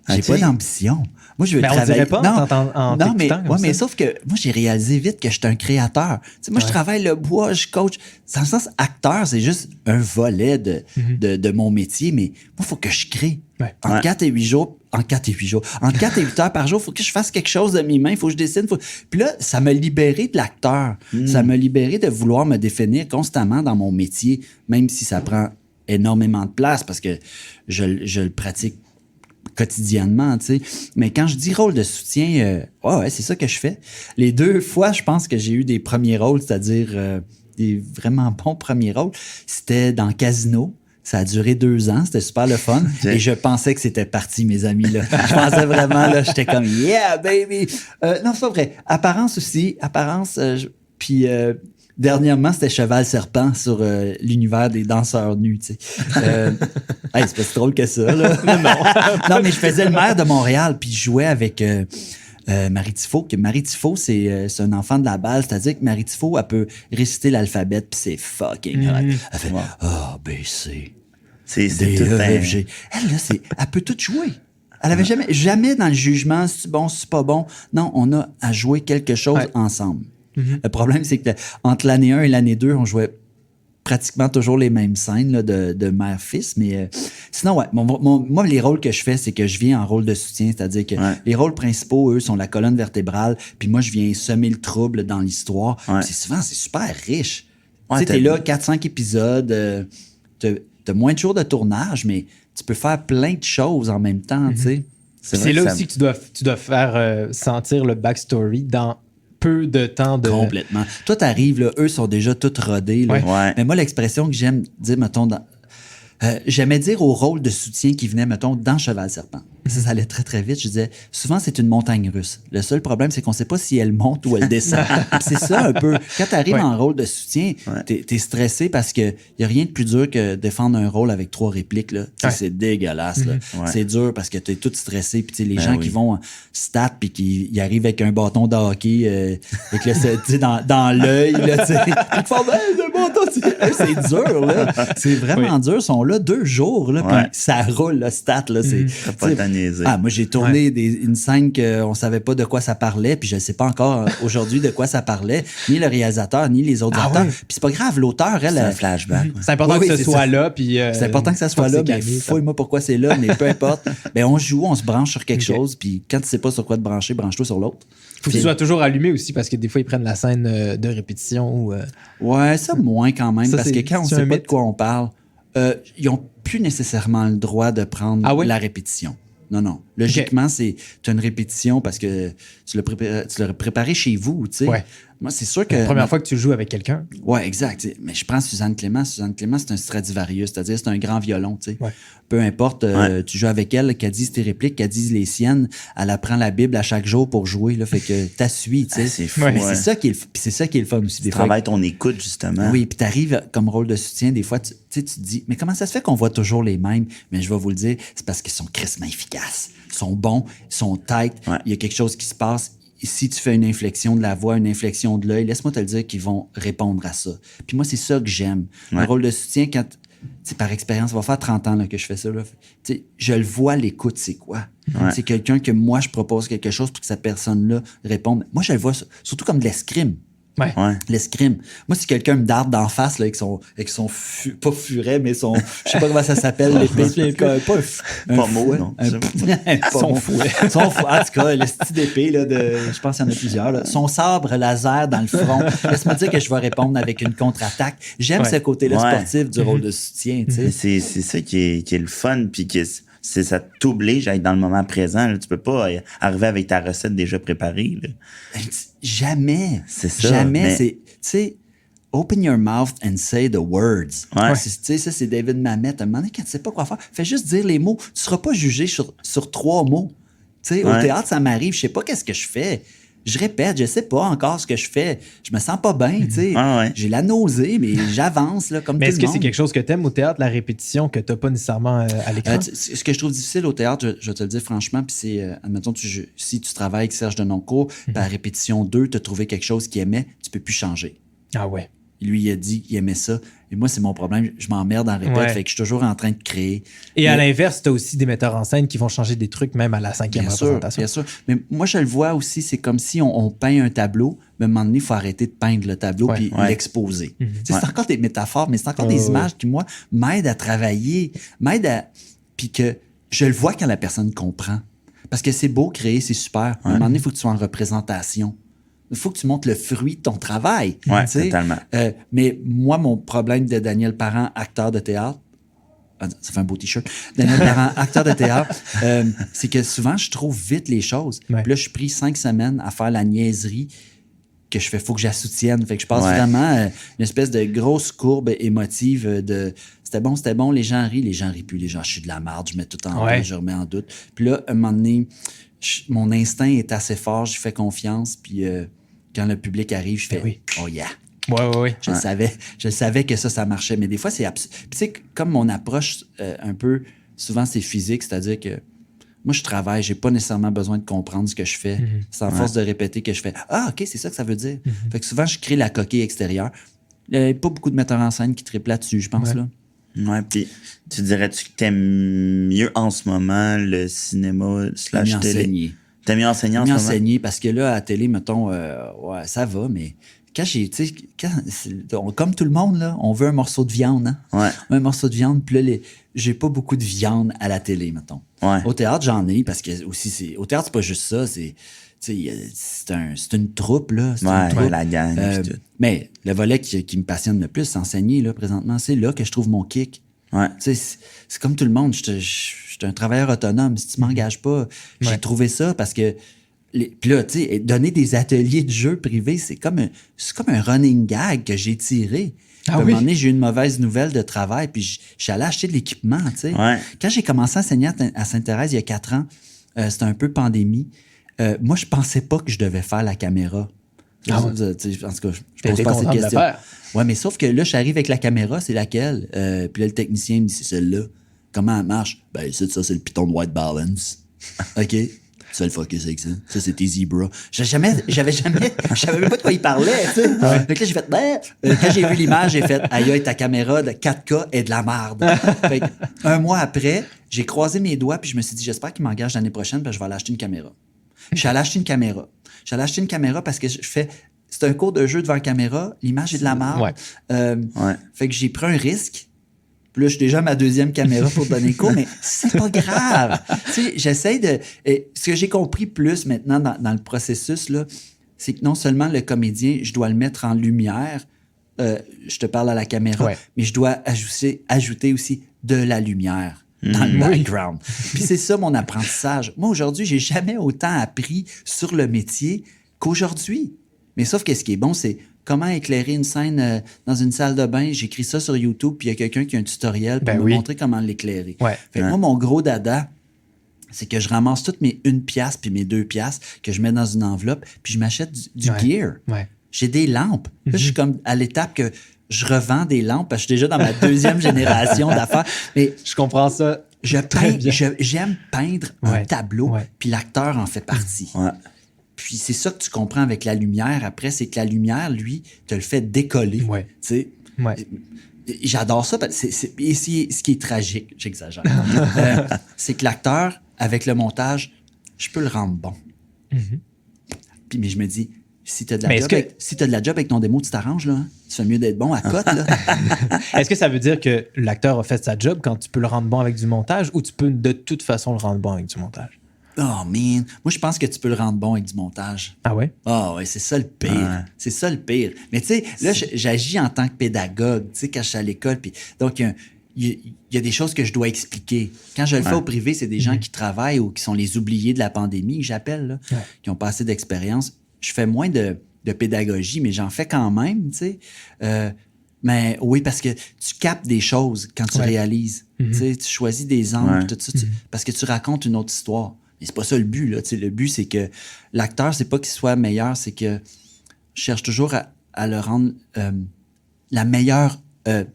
J'ai pas d'ambition. Moi, je veux travailler. On dirait pas en non, mais sauf que moi, j'ai réalisé vite que je suis un créateur. Tu sais, moi, je travaille le bois, je coach. Dans le sens, acteur, c'est juste un volet de mon métier, mais moi, il faut que je crée. Ouais. En 4 et 8 jours, en 4 et 8 heures par jour, il faut que je fasse quelque chose de mes mains, il faut que je dessine. Puis là, ça m'a libéré de l'acteur. Ça m'a libéré de vouloir me définir constamment dans mon métier, même si ça prend énormément de place parce que je le pratique quotidiennement, tu sais. Mais quand je dis rôle de soutien, ouais, c'est ça que je fais. Les 2 fois, je pense que j'ai eu des premiers rôles, c'est-à-dire des vraiment bons premiers rôles. C'était dans Casino. Ça a duré 2 ans, c'était super le fun. Et je pensais que c'était parti, mes amis. Là. Je pensais vraiment, là, j'étais comme « Yeah, baby! » Non, c'est pas vrai. Apparence aussi. Puis dernièrement, c'était Cheval-Serpent sur l'univers des danseurs nus, tu sais. C'est pas si drôle que ça, là. Non, mais je faisais le maire de Montréal, puis je jouais avec... Marie Tifo, Marie Tifo, c'est un enfant de la balle, c'est-à-dire que Marie Tifo, elle peut réciter l'alphabet, puis c'est fucking hot. Elle fait A, B, C. C'est D, tout E, F, G. Elle, là, elle peut tout jouer. Elle avait jamais dans le jugement, c'est bon, c'est pas bon. Non, on a à jouer quelque chose ensemble. Le problème, c'est que entre l'année 1 et l'année 2, on jouait pratiquement toujours les mêmes scènes là, de mère-fils, mais sinon, ouais, moi, les rôles que je fais, c'est que je viens en rôle de soutien, c'est-à-dire que les rôles principaux, eux, sont la colonne vertébrale, puis moi, je viens semer le trouble dans l'histoire. C'est super riche. Tu sais, t'es là, 4-5 épisodes, t'as moins de jours de tournage, mais tu peux faire plein de choses en même temps, tu sais. C'est là aussi que tu dois faire sentir le backstory dans peu de temps de... Complètement. Toi, t'arrives, là, eux sont déjà tous rodés. Là. Mais moi, l'expression que j'aime dire, mettons, j'aimais dire au rôle de soutien qui venait, mettons, dans Cheval-Serpent. Ça allait très, très vite. Je disais, souvent, c'est une montagne russe. Le seul problème, c'est qu'on ne sait pas si elle monte ou elle descend. C'est ça, un peu. Quand tu arrives en rôle de soutien, t'es stressé parce qu'il n'y a rien de plus dur que défendre un rôle avec 3 répliques. Là. C'est dégueulasse. Là. C'est dur parce que tu es tout stressé. Puis les gens qui vont stat puis qui arrivent avec un bâton de hockey dans l'œil. Ils te font le bâton. C'est dur. Là. C'est vraiment dur. Ils sont là 2 jours. Là, puis ça roule, le stat. Là, moi, j'ai tourné une scène qu'on ne savait pas de quoi ça parlait, puis je ne sais pas encore aujourd'hui de quoi ça parlait, ni le réalisateur, ni les autres acteurs. Puis c'est pas grave, l'auteur, elle... C'est un flashback. C'est important que ce soit là, puis... c'est important que ça soit là, mais fouille-moi pourquoi c'est là, mais peu importe. On joue, on se branche sur quelque chose, puis quand tu sais pas sur quoi te brancher, branche-toi sur l'autre. Faut que tu sois toujours allumé aussi, parce que des fois, ils prennent la scène de répétition ou... Ouais, ça moins quand même, parce que quand on sait pas de quoi on parle, ils ont plus nécessairement le droit de prendre la répétition. Non. Logiquement, tu as une répétition parce que tu l'as préparé chez vous, tu sais. Ouais. Moi, c'est sûr que... La première fois que tu joues avec quelqu'un. Ouais, exact. Mais je prends Suzanne Clément. Suzanne Clément, c'est un Stradivarius, c'est-à-dire c'est un grand violon, tu sais. Ouais. Peu importe, tu joues avec elle, qu'elle dise tes répliques, qu'elle dise les siennes, elle apprend la Bible à chaque jour pour jouer, là, fait que t'assuis, tu sais. C'est fou, c'est ça qui est le fun aussi. Tu travailles ton écoute, justement. Oui, puis t'arrives comme rôle de soutien, des fois, tu te dis, mais comment ça se fait qu'on voit toujours les mêmes? Mais je vais vous le dire, c'est parce qu'ils sont crissement efficaces. Ils sont bons, ils sont tight, il y a quelque chose qui se passe. Si tu fais une inflexion de la voix, une inflexion de l'œil, laisse-moi te le dire qu'ils vont répondre à ça. Puis moi, c'est ça que j'aime. Le rôle de soutien, quand, par expérience, ça va faire 30 ans là, que je fais ça. Là. Je le vois, l'écoute, c'est quoi? C'est quelqu'un que moi, je propose quelque chose pour que cette personne-là réponde. Moi, je le vois surtout comme de l'escrime. L'escrime. Moi, si quelqu'un me darde d'en face là, avec son pas furet, mais son, je sais pas comment ça s'appelle, l'épée, pas mot, non. Son fouet. En tout cas, le style d'épée, là, je pense qu'il y en a plusieurs. Là. Son sabre laser dans le front. Laisse-moi dire que je vais répondre avec une contre-attaque. J'aime ce côté-là sportif du rôle de soutien. C'est ça qui est le fun, puis ça t'oblige à être dans le moment présent. Là. Tu peux pas arriver avec ta recette déjà préparée. Là. Jamais. C'est ça. Jamais. Tu sais, open your mouth and say the words. Ça, c'est David Mamet. À un moment donné, quand tu sais pas quoi faire, fais juste dire les mots. Tu seras pas jugé sur 3 mots. Tu sais, au théâtre, ça m'arrive. Je sais pas qu'est-ce que je fais. Je répète, je sais pas encore ce que je fais. Je me sens pas bien, tu sais. J'ai la nausée, mais j'avance là, comme tout le monde. Mais est-ce que c'est quelque chose que t'aimes au théâtre, la répétition, que t'as pas nécessairement à l'écran? Ce que je trouve difficile au théâtre, je vais te le dire franchement, puis c'est, admettons, si tu travailles avec Serge Denoncourt, puis à répétition 2, t'as trouvé quelque chose qu'il aimait, tu peux plus changer. Ah ouais. Lui, il a dit qu'il aimait ça. Mais moi, c'est mon problème. Je m'emmerde en répète. Fait que je suis toujours en train de créer. Et à l'inverse, tu as aussi des metteurs en scène qui vont changer des trucs même à la 5e représentation. Bien sûr. Mais moi, je le vois aussi, c'est comme si on peint un tableau, mais à un moment donné, il faut arrêter de peindre le tableau puis l'exposer. C'est encore des métaphores, mais c'est encore des images qui, moi, m'aident à travailler, puis que je le vois quand la personne comprend. Parce que c'est beau créer, c'est super. À un moment donné, il faut que tu sois en représentation. Il faut que tu montres le fruit de ton travail. Oui, totalement. Mais moi, mon problème de Daniel Parent, acteur de théâtre, ça fait un beau t-shirt. Daniel Parent, acteur de théâtre, c'est que souvent, je trouve vite les choses. Puis là, je suis pris 5 semaines à faire la niaiserie que je fais, faut que je la soutienne. Fait que je passe vraiment une espèce de grosse courbe émotive de c'était bon, les gens rient plus, les gens, je suis de la marde, je mets tout en doute, je remets en doute. Puis là, à un moment donné, mon instinct est assez fort, je fais confiance, puis quand le public arrive, je fais oh yeah. Ouais. Je savais que ça marchait, mais des fois, c'est absurde. Puis tu sais, comme mon approche, un peu, souvent, c'est physique, c'est-à-dire que moi, je travaille, j'ai pas nécessairement besoin de comprendre ce que je fais. C'est en force de répéter que je fais « Ah, OK, c'est ça que ça veut dire. Fait que souvent, je crée la coquille extérieure. Il n'y a pas beaucoup de metteurs en scène qui triplent là-dessus, je pense, là. Ouais, puis tu dirais-tu que t'aimes mieux en ce moment le cinéma / télé? T'aimes mieux enseigner en ce moment? Enseigner, parce que là, à la télé, mettons, ça va, mais quand comme tout le monde, là, on veut un morceau de viande, hein? Ouais. Un morceau de viande, puis là, j'ai pas beaucoup de viande à la télé, mettons. Ouais. Au théâtre, j'en ai, parce que aussi, au théâtre, c'est pas juste ça, c'est une troupe, là. Une troupe. La gang. Mais le volet qui me passionne le plus, c'est enseigner, là, présentement. C'est là que je trouve mon kick. Ouais. C'est comme tout le monde. Je suis un travailleur autonome. Si tu m'engages pas, j'ai trouvé ça parce que. Puis là, tu sais, donner des ateliers de jeux privés, c'est comme un running gag que j'ai tiré. À un moment donné, j'ai eu une mauvaise nouvelle de travail, puis je suis allé acheter de l'équipement, tu sais. Ouais. Quand j'ai commencé à enseigner à Sainte-Thérèse il y a 4 ans, c'était un peu pandémie. Moi, je pensais pas que je devais faire la caméra. En tout cas, je pose pas cette question. Ouais, mais sauf que là, je arrive avec la caméra, c'est laquelle? Puis là, le technicien me dit, c'est celle-là. Comment elle marche? Ben, ça, c'est le piton de white balance. OK. Tu vas le focus avec ça. Ça, c'est tes zebras. Je savais même pas de quoi il parlait, tu sais. Donc là, j'ai fait, quand j'ai vu l'image, j'ai fait, aïe, ta caméra de 4K est de la merde. Fait que, un mois après, j'ai croisé mes doigts, puis je me suis dit, j'espère qu'il m'engage l'année prochaine, puis je vais aller acheter une caméra. Je suis allé acheter une caméra. J'allais acheter une caméra parce que c'est un cours de jeu devant la caméra, l'image est de la merde. Fait que j'ai pris un risque. Puis là, je suis déjà à ma 2e caméra pour donner le cours, mais c'est pas grave. Tu sais, j'essaie de... ce que j'ai compris plus maintenant dans le processus, là, c'est que non seulement le comédien, je dois le mettre en lumière, je te parle à la caméra, mais je dois ajouter aussi de la lumière dans le background. Puis c'est ça mon apprentissage. Moi, aujourd'hui, j'ai jamais autant appris sur le métier qu'aujourd'hui. Mais sauf que ce qui est bon, c'est comment éclairer une scène dans une salle de bain. J'écris ça sur YouTube, puis il y a quelqu'un qui a un tutoriel pour me montrer comment l'éclairer. Fait que moi, mon gros dada, c'est que je ramasse toutes mes 1 piastre puis mes 2 piastres que je mets dans une enveloppe, puis je m'achète du gear. J'ai des lampes. Là, je suis comme à l'étape que je revends des lampes parce que je suis déjà dans ma 2e génération d'affaires. Mais je comprends ça. J'aime peindre un tableau, puis l'acteur en fait partie. Puis c'est ça que tu comprends avec la lumière. Après, c'est que la lumière, lui, te le fait décoller. Tu sais. J'adore ça. Ce qui est tragique, j'exagère, c'est que l'acteur, avec le montage, je peux le rendre bon. Puis, mais je me dis, si tu as de la job avec ton démo, tu t'arranges, là. Hein? Tu fais mieux d'être bon à cote, là. Est-ce que ça veut dire que l'acteur a fait sa job quand tu peux le rendre bon avec du montage ou tu peux de toute façon le rendre bon avec du montage? Oh, man. Moi, je pense que tu peux le rendre bon avec du montage. Ah ouais? Ah ouais, c'est ça le pire. C'est ça le pire. Mais tu sais, là, j'agis en tant que pédagogue, tu sais, quand je suis à l'école. Puis donc, il y a des choses que je dois expliquer. Quand je le fais au privé, c'est des gens qui travaillent ou qui sont les oubliés de la pandémie, que j'appelle, là, qui ont pas assez d'expérience. Je fais moins de pédagogie, mais j'en fais quand même, tu sais. Mais oui, parce que tu captes des choses quand tu réalises. Tu sais, tu choisis des angles, tout ça, parce que tu racontes une autre histoire. Mais c'est pas ça le but, là. Le but, c'est que l'acteur, c'est pas qu'il soit meilleur, c'est que je cherche toujours à le rendre la meilleure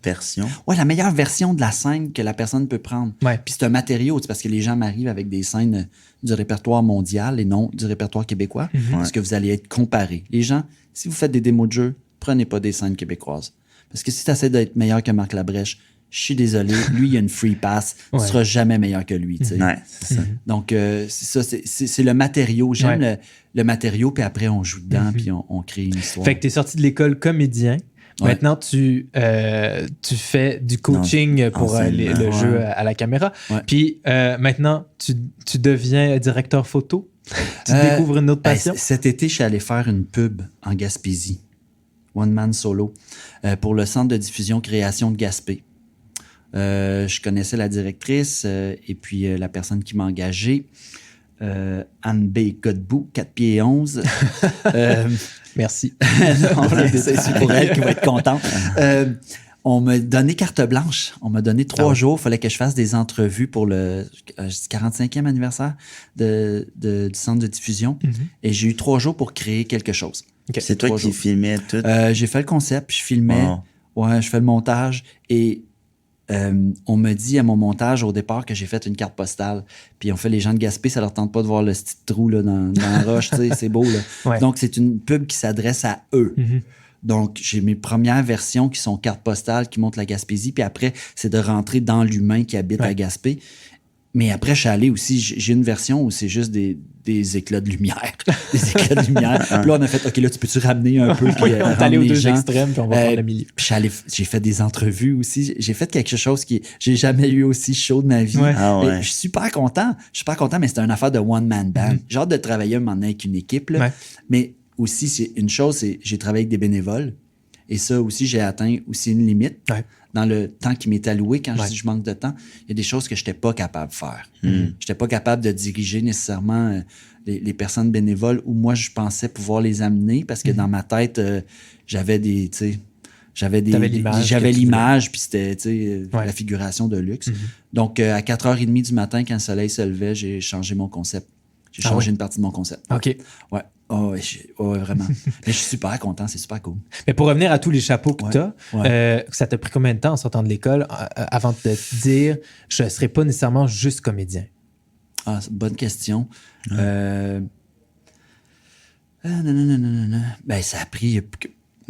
version. Ouais, la meilleure version de la scène que la personne peut prendre. Puis c'est un matériau, parce que les gens m'arrivent avec des scènes du répertoire mondial et non du répertoire québécois, parce que vous allez être comparés. Les gens, si vous faites des démos de jeu, prenez pas des scènes québécoises. Parce que si tu essaies d'être meilleur que Marc Labrèche, je suis désolé, lui, il a une free pass. Tu ne seras jamais meilleur que lui. C'est ça. Donc, c'est ça, c'est le matériau. J'aime le matériau, puis après, on joue dedans, puis on crée une histoire. Fait que tu es sorti de l'école comédien. Maintenant, tu fais du coaching pour le jeu à la caméra. Puis maintenant, tu deviens directeur photo. Tu découvres une autre passion. Cet été, je suis allé faire une pub en Gaspésie. One Man Solo. Pour le centre de diffusion création de Gaspé. Je connaissais la directrice et puis la personne qui m'a engagé. Anne B. Godbout, 4 pieds 11. Merci. Non, c'est pour elle qui va être contente. On m'a donné carte blanche. On m'a donné 3 jours. Il fallait que je fasse des entrevues pour le 45e anniversaire du centre de diffusion. Et j'ai eu 3 jours pour créer quelque chose. Okay. C'est toi qui filmais tout? J'ai fait le concept, je filmais. Ouais, je fais le montage. Et on me dit à mon montage au départ que j'ai fait une carte postale. Puis on fait les gens de Gaspé, ça leur tente pas de voir le petit trou là, dans la roche. C'est beau. Là. Donc, c'est une pub qui s'adresse à eux. Donc, j'ai mes premières versions qui sont cartes postales qui montrent la Gaspésie. Puis après, c'est de rentrer dans l'humain qui habite à Gaspé. Mais après, je suis allé aussi, j'ai une version où c'est juste des éclats de lumière. Des éclats de lumière. Puis là, on a fait, OK, là, tu peux-tu ramener un peu? Puis, on est allé aux 2 extrêmes, puis on va prendre le milieu. Puis j'ai fait des entrevues aussi. J'ai fait quelque chose j'ai jamais eu aussi chaud de ma vie. Je suis super content. Mais c'est une affaire de one-man band. J'ai hâte de travailler un moment donné avec une équipe. Là. Mais aussi, c'est une chose, c'est j'ai travaillé avec des bénévoles. Et ça aussi, j'ai atteint aussi une limite. Dans le temps qui m'est alloué, quand je dis je manque de temps, il y a des choses que je n'étais pas capable de faire. Je n'étais pas capable de diriger nécessairement les personnes bénévoles où moi, je pensais pouvoir les amener parce que dans ma tête, j'avais l'image, puis c'était la figuration de luxe. Donc, à 4h30 du matin, quand le soleil se levait, j'ai changé mon concept. J'ai changé une partie de mon concept. OK. Ouais. Oh, vraiment. Mais je suis super content, c'est super cool. Mais pour revenir à tous les chapeaux que tu as, ça t'a pris combien de temps en sortant de l'école avant de te dire je ne serai pas nécessairement juste comédien? Ah, bonne question. Non. Ben, ça a pris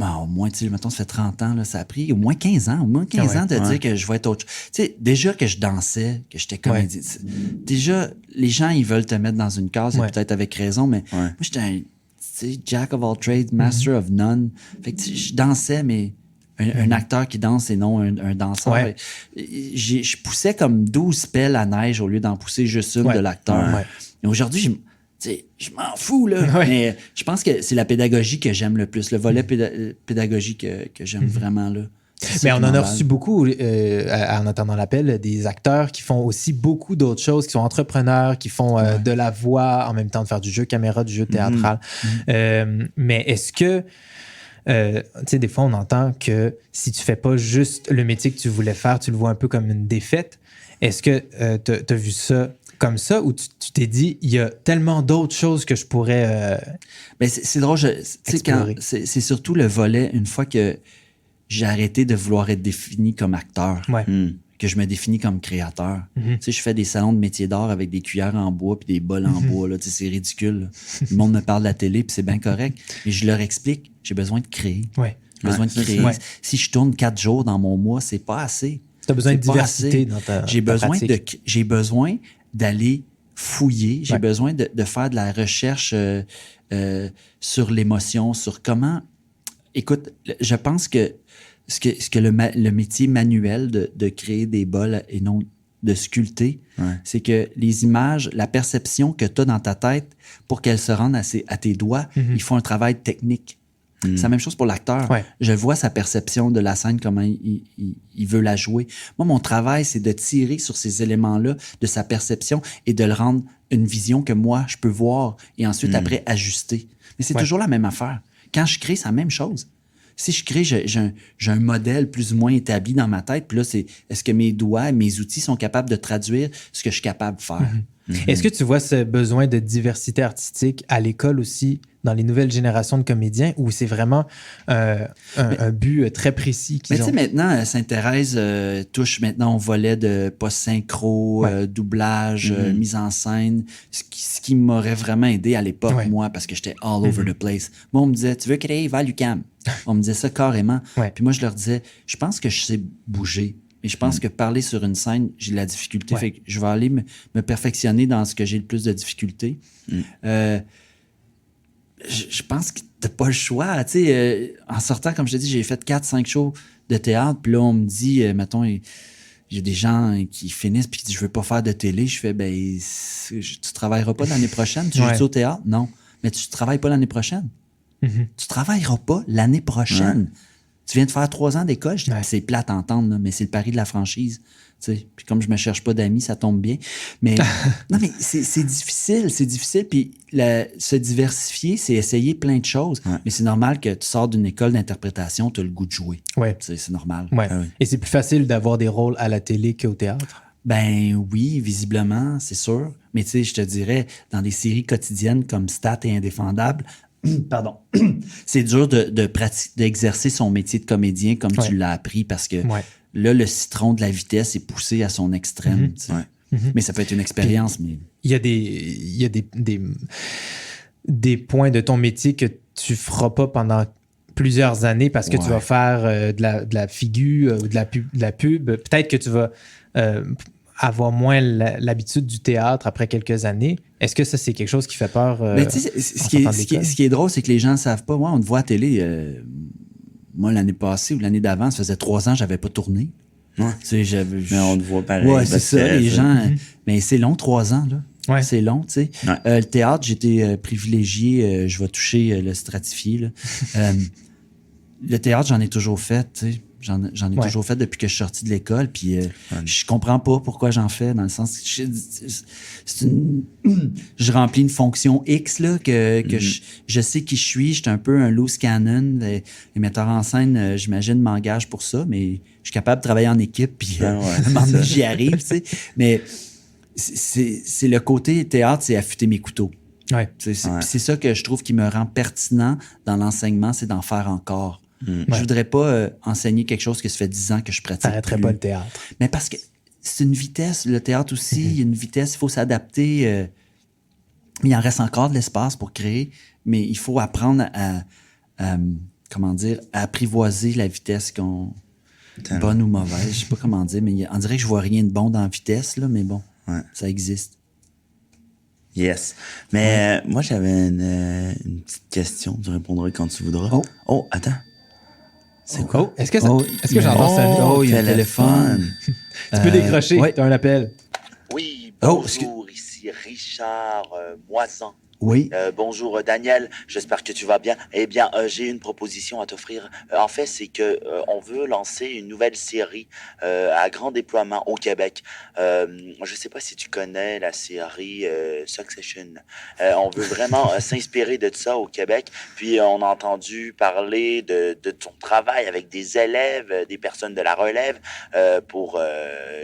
au moins, mettons, ça fait 30 ans, là, ça a pris au moins 15 ans. Au moins 15 ans de dire que je vais être autre chose. Tu sais, déjà que je dansais, que j'étais comédien. Déjà, les gens, ils veulent te mettre dans une case, et peut-être avec raison, mais moi, j'étais un jack of all trades, master of none. Fait que je dansais, mais un acteur qui danse et non un danseur. Je poussais comme 12 pelles à neige au lieu d'en pousser juste une de l'acteur. Et aujourd'hui, je m'en fous, là. Mais je pense que c'est la pédagogie que j'aime le plus, le volet pédagogique que j'aime vraiment, là. Mais on en a reçu beaucoup en attendant l'appel, des acteurs qui font aussi beaucoup d'autres choses, qui sont entrepreneurs, qui font de la voix en même temps de faire du jeu caméra, du jeu théâtral. Mais est-ce que, tu sais, des fois, on entend que si tu fais pas juste le métier que tu voulais faire, tu le vois un peu comme une défaite. Est-ce que tu as vu ça comme ça ou tu t'es dit, il y a tellement d'autres choses que je pourrais Ben c'est drôle, c'est surtout le volet, une fois que j'ai arrêté de vouloir être défini comme acteur, que je me définis comme créateur. Tu sais, je fais des salons de métiers d'art avec des cuillères en bois puis des bols en bois, là, tu sais, c'est ridicule. Là. Le monde me parle de la télé puis c'est bien correct, mais je leur explique, j'ai besoin de créer. J'ai besoin de créer. Si je tourne 4 jours dans mon mois, c'est pas assez. Tu as besoin de diversité dans ta pratique. J'ai besoin d'aller fouiller, j'ai besoin de faire de la recherche sur l'émotion, sur comment... Écoute, je pense que ce que le métier manuel de créer des bols et non de sculpter, c'est que les images, la perception que tu as dans ta tête, pour qu'elles se rendent à tes doigts, il faut un travail technique. C'est la même chose pour l'acteur. Je vois sa perception de la scène, comment il veut la jouer. Moi, mon travail, c'est de tirer sur ces éléments-là de sa perception et de le rendre une vision que moi, je peux voir et ensuite, après, ajuster. Mais c'est toujours la même affaire. Quand je crée, c'est la même chose. Si je crée, j'ai un modèle plus ou moins établi dans ma tête, puis là, c'est est-ce que mes doigts, mes outils sont capables de traduire ce que je suis capable de faire? Est-ce que tu vois ce besoin de diversité artistique à l'école aussi, dans les nouvelles générations de comédiens, ou c'est vraiment un but très précis qu'ils ont? Mais tu sais, maintenant, Sainte-Thérèse touche maintenant au volet de post-synchro, doublage, mise en scène, ce qui m'aurait vraiment aidé à l'époque, moi, parce que j'étais all over the place. Moi, on me disait, tu veux créer, va à l'UQAM. On me disait ça carrément. Ouais. Puis moi, je leur disais, je pense que je sais bouger. Mais je pense que parler sur une scène, j'ai de la difficulté. Fait que je vais aller me perfectionner dans ce que j'ai le plus de difficulté. Je pense que t'as pas le choix. Tu sais, en sortant, comme je te dis, j'ai fait 4-5 shows de théâtre. Puis là, on me dit, mettons, il y a des gens qui finissent puis qui disent, je veux pas faire de télé. Je fais, tu travailleras pas l'année prochaine. Tu joues au théâtre? Non. Mais tu travailles pas l'année prochaine. Tu travailleras pas l'année prochaine. Tu viens de faire 3 ans d'école. Je dis, c'est plate à entendre, là, mais c'est le pari de la franchise. T'sais. Puis comme je me cherche pas d'amis, ça tombe bien. Mais non, mais c'est difficile. C'est difficile. Puis se diversifier, c'est essayer plein de choses. Mais c'est normal que tu sors d'une école d'interprétation, tu as le goût de jouer. C'est normal. Et c'est plus facile d'avoir des rôles à la télé qu'au théâtre? Ben oui, visiblement, c'est sûr. Mais tu sais, je te dirais, dans des séries quotidiennes comme Stat et Indéfendable, pardon, c'est dur d'exercer son métier de comédien comme tu l'as appris parce que là, le citron de la vitesse est poussé à son extrême. Mais ça peut être une expérience. Mais il y a des points de ton métier que tu feras pas pendant plusieurs années parce que tu vas faire de la figure ou de la pub. Peut-être que tu vas avoir moins l'habitude du théâtre après quelques années. Est-ce que ça, c'est quelque chose qui fait peur? Ce qui est drôle, c'est que les gens ne savent pas. Moi, on te voit à télé. Moi, l'année passée ou l'année d'avant, ça faisait 3 ans que je n'avais pas tourné. Mais on te voit pareil. Ouais, c'est ça. Les gens... Mais c'est long, 3 ans, là. Ouais. C'est long, tu sais. Le théâtre, j'étais privilégié. Je vais toucher le stratifié, là. Le théâtre, j'en ai toujours fait, tu sais. J'en ai toujours fait depuis que je suis sorti de l'école, puis je comprends pas pourquoi j'en fais, dans le sens que je remplis une fonction X, là, que je sais qui je suis. Je suis un peu un loose cannon. Les metteurs en scène, j'imagine, m'engagent pour ça, mais je suis capable de travailler en équipe, puis j'y arrive, tu sais. Mais c'est le côté théâtre, c'est affûter mes couteaux. C'est ça que je trouve qui me rend pertinent dans l'enseignement, c'est d'en faire encore. Je voudrais pas enseigner quelque chose que ça fait 10 ans que je pratique. T'arrêterais pas le théâtre. Mais parce que c'est une vitesse. Le théâtre aussi, il y a une vitesse. Il faut s'adapter. Mais il en reste encore de l'espace pour créer. Mais il faut apprendre à apprivoiser la vitesse bonne ou mauvaise. Je sais pas comment dire, mais on dirait que je vois rien de bon dans la vitesse, là, mais bon, ça existe. Yes. Mais moi, j'avais une petite question. Tu répondras quand tu voudras. Oh, attends. C'est quoi? Est-ce que j'entends sonner? Il y a un téléphone. Tu peux décrocher, tu as un appel. Oui, bonjour, ici Richard Moisan. Oui. Bonjour Daniel, j'espère que tu vas bien. Eh bien, j'ai une proposition à t'offrir. En fait, c'est que on veut lancer une nouvelle série à grand déploiement au Québec. Je sais pas si tu connais la série Succession. On veut vraiment s'inspirer de ça au Québec. Puis on a entendu parler de ton travail avec des élèves, des personnes de la relève pour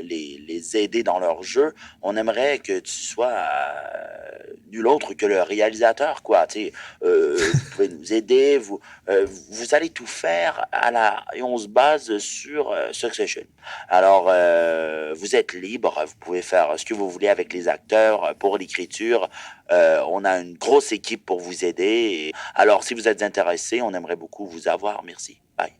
les aider dans leur jeu. On aimerait que tu sois nul autre que le réalisateur, quoi. Vous pouvez nous aider, vous allez tout faire et on se base sur Succession. Alors, vous êtes libre, vous pouvez faire ce que vous voulez avec les acteurs pour l'écriture. On a une grosse équipe pour vous aider. Alors, si vous êtes intéressé, on aimerait beaucoup vous avoir. Merci. Bye.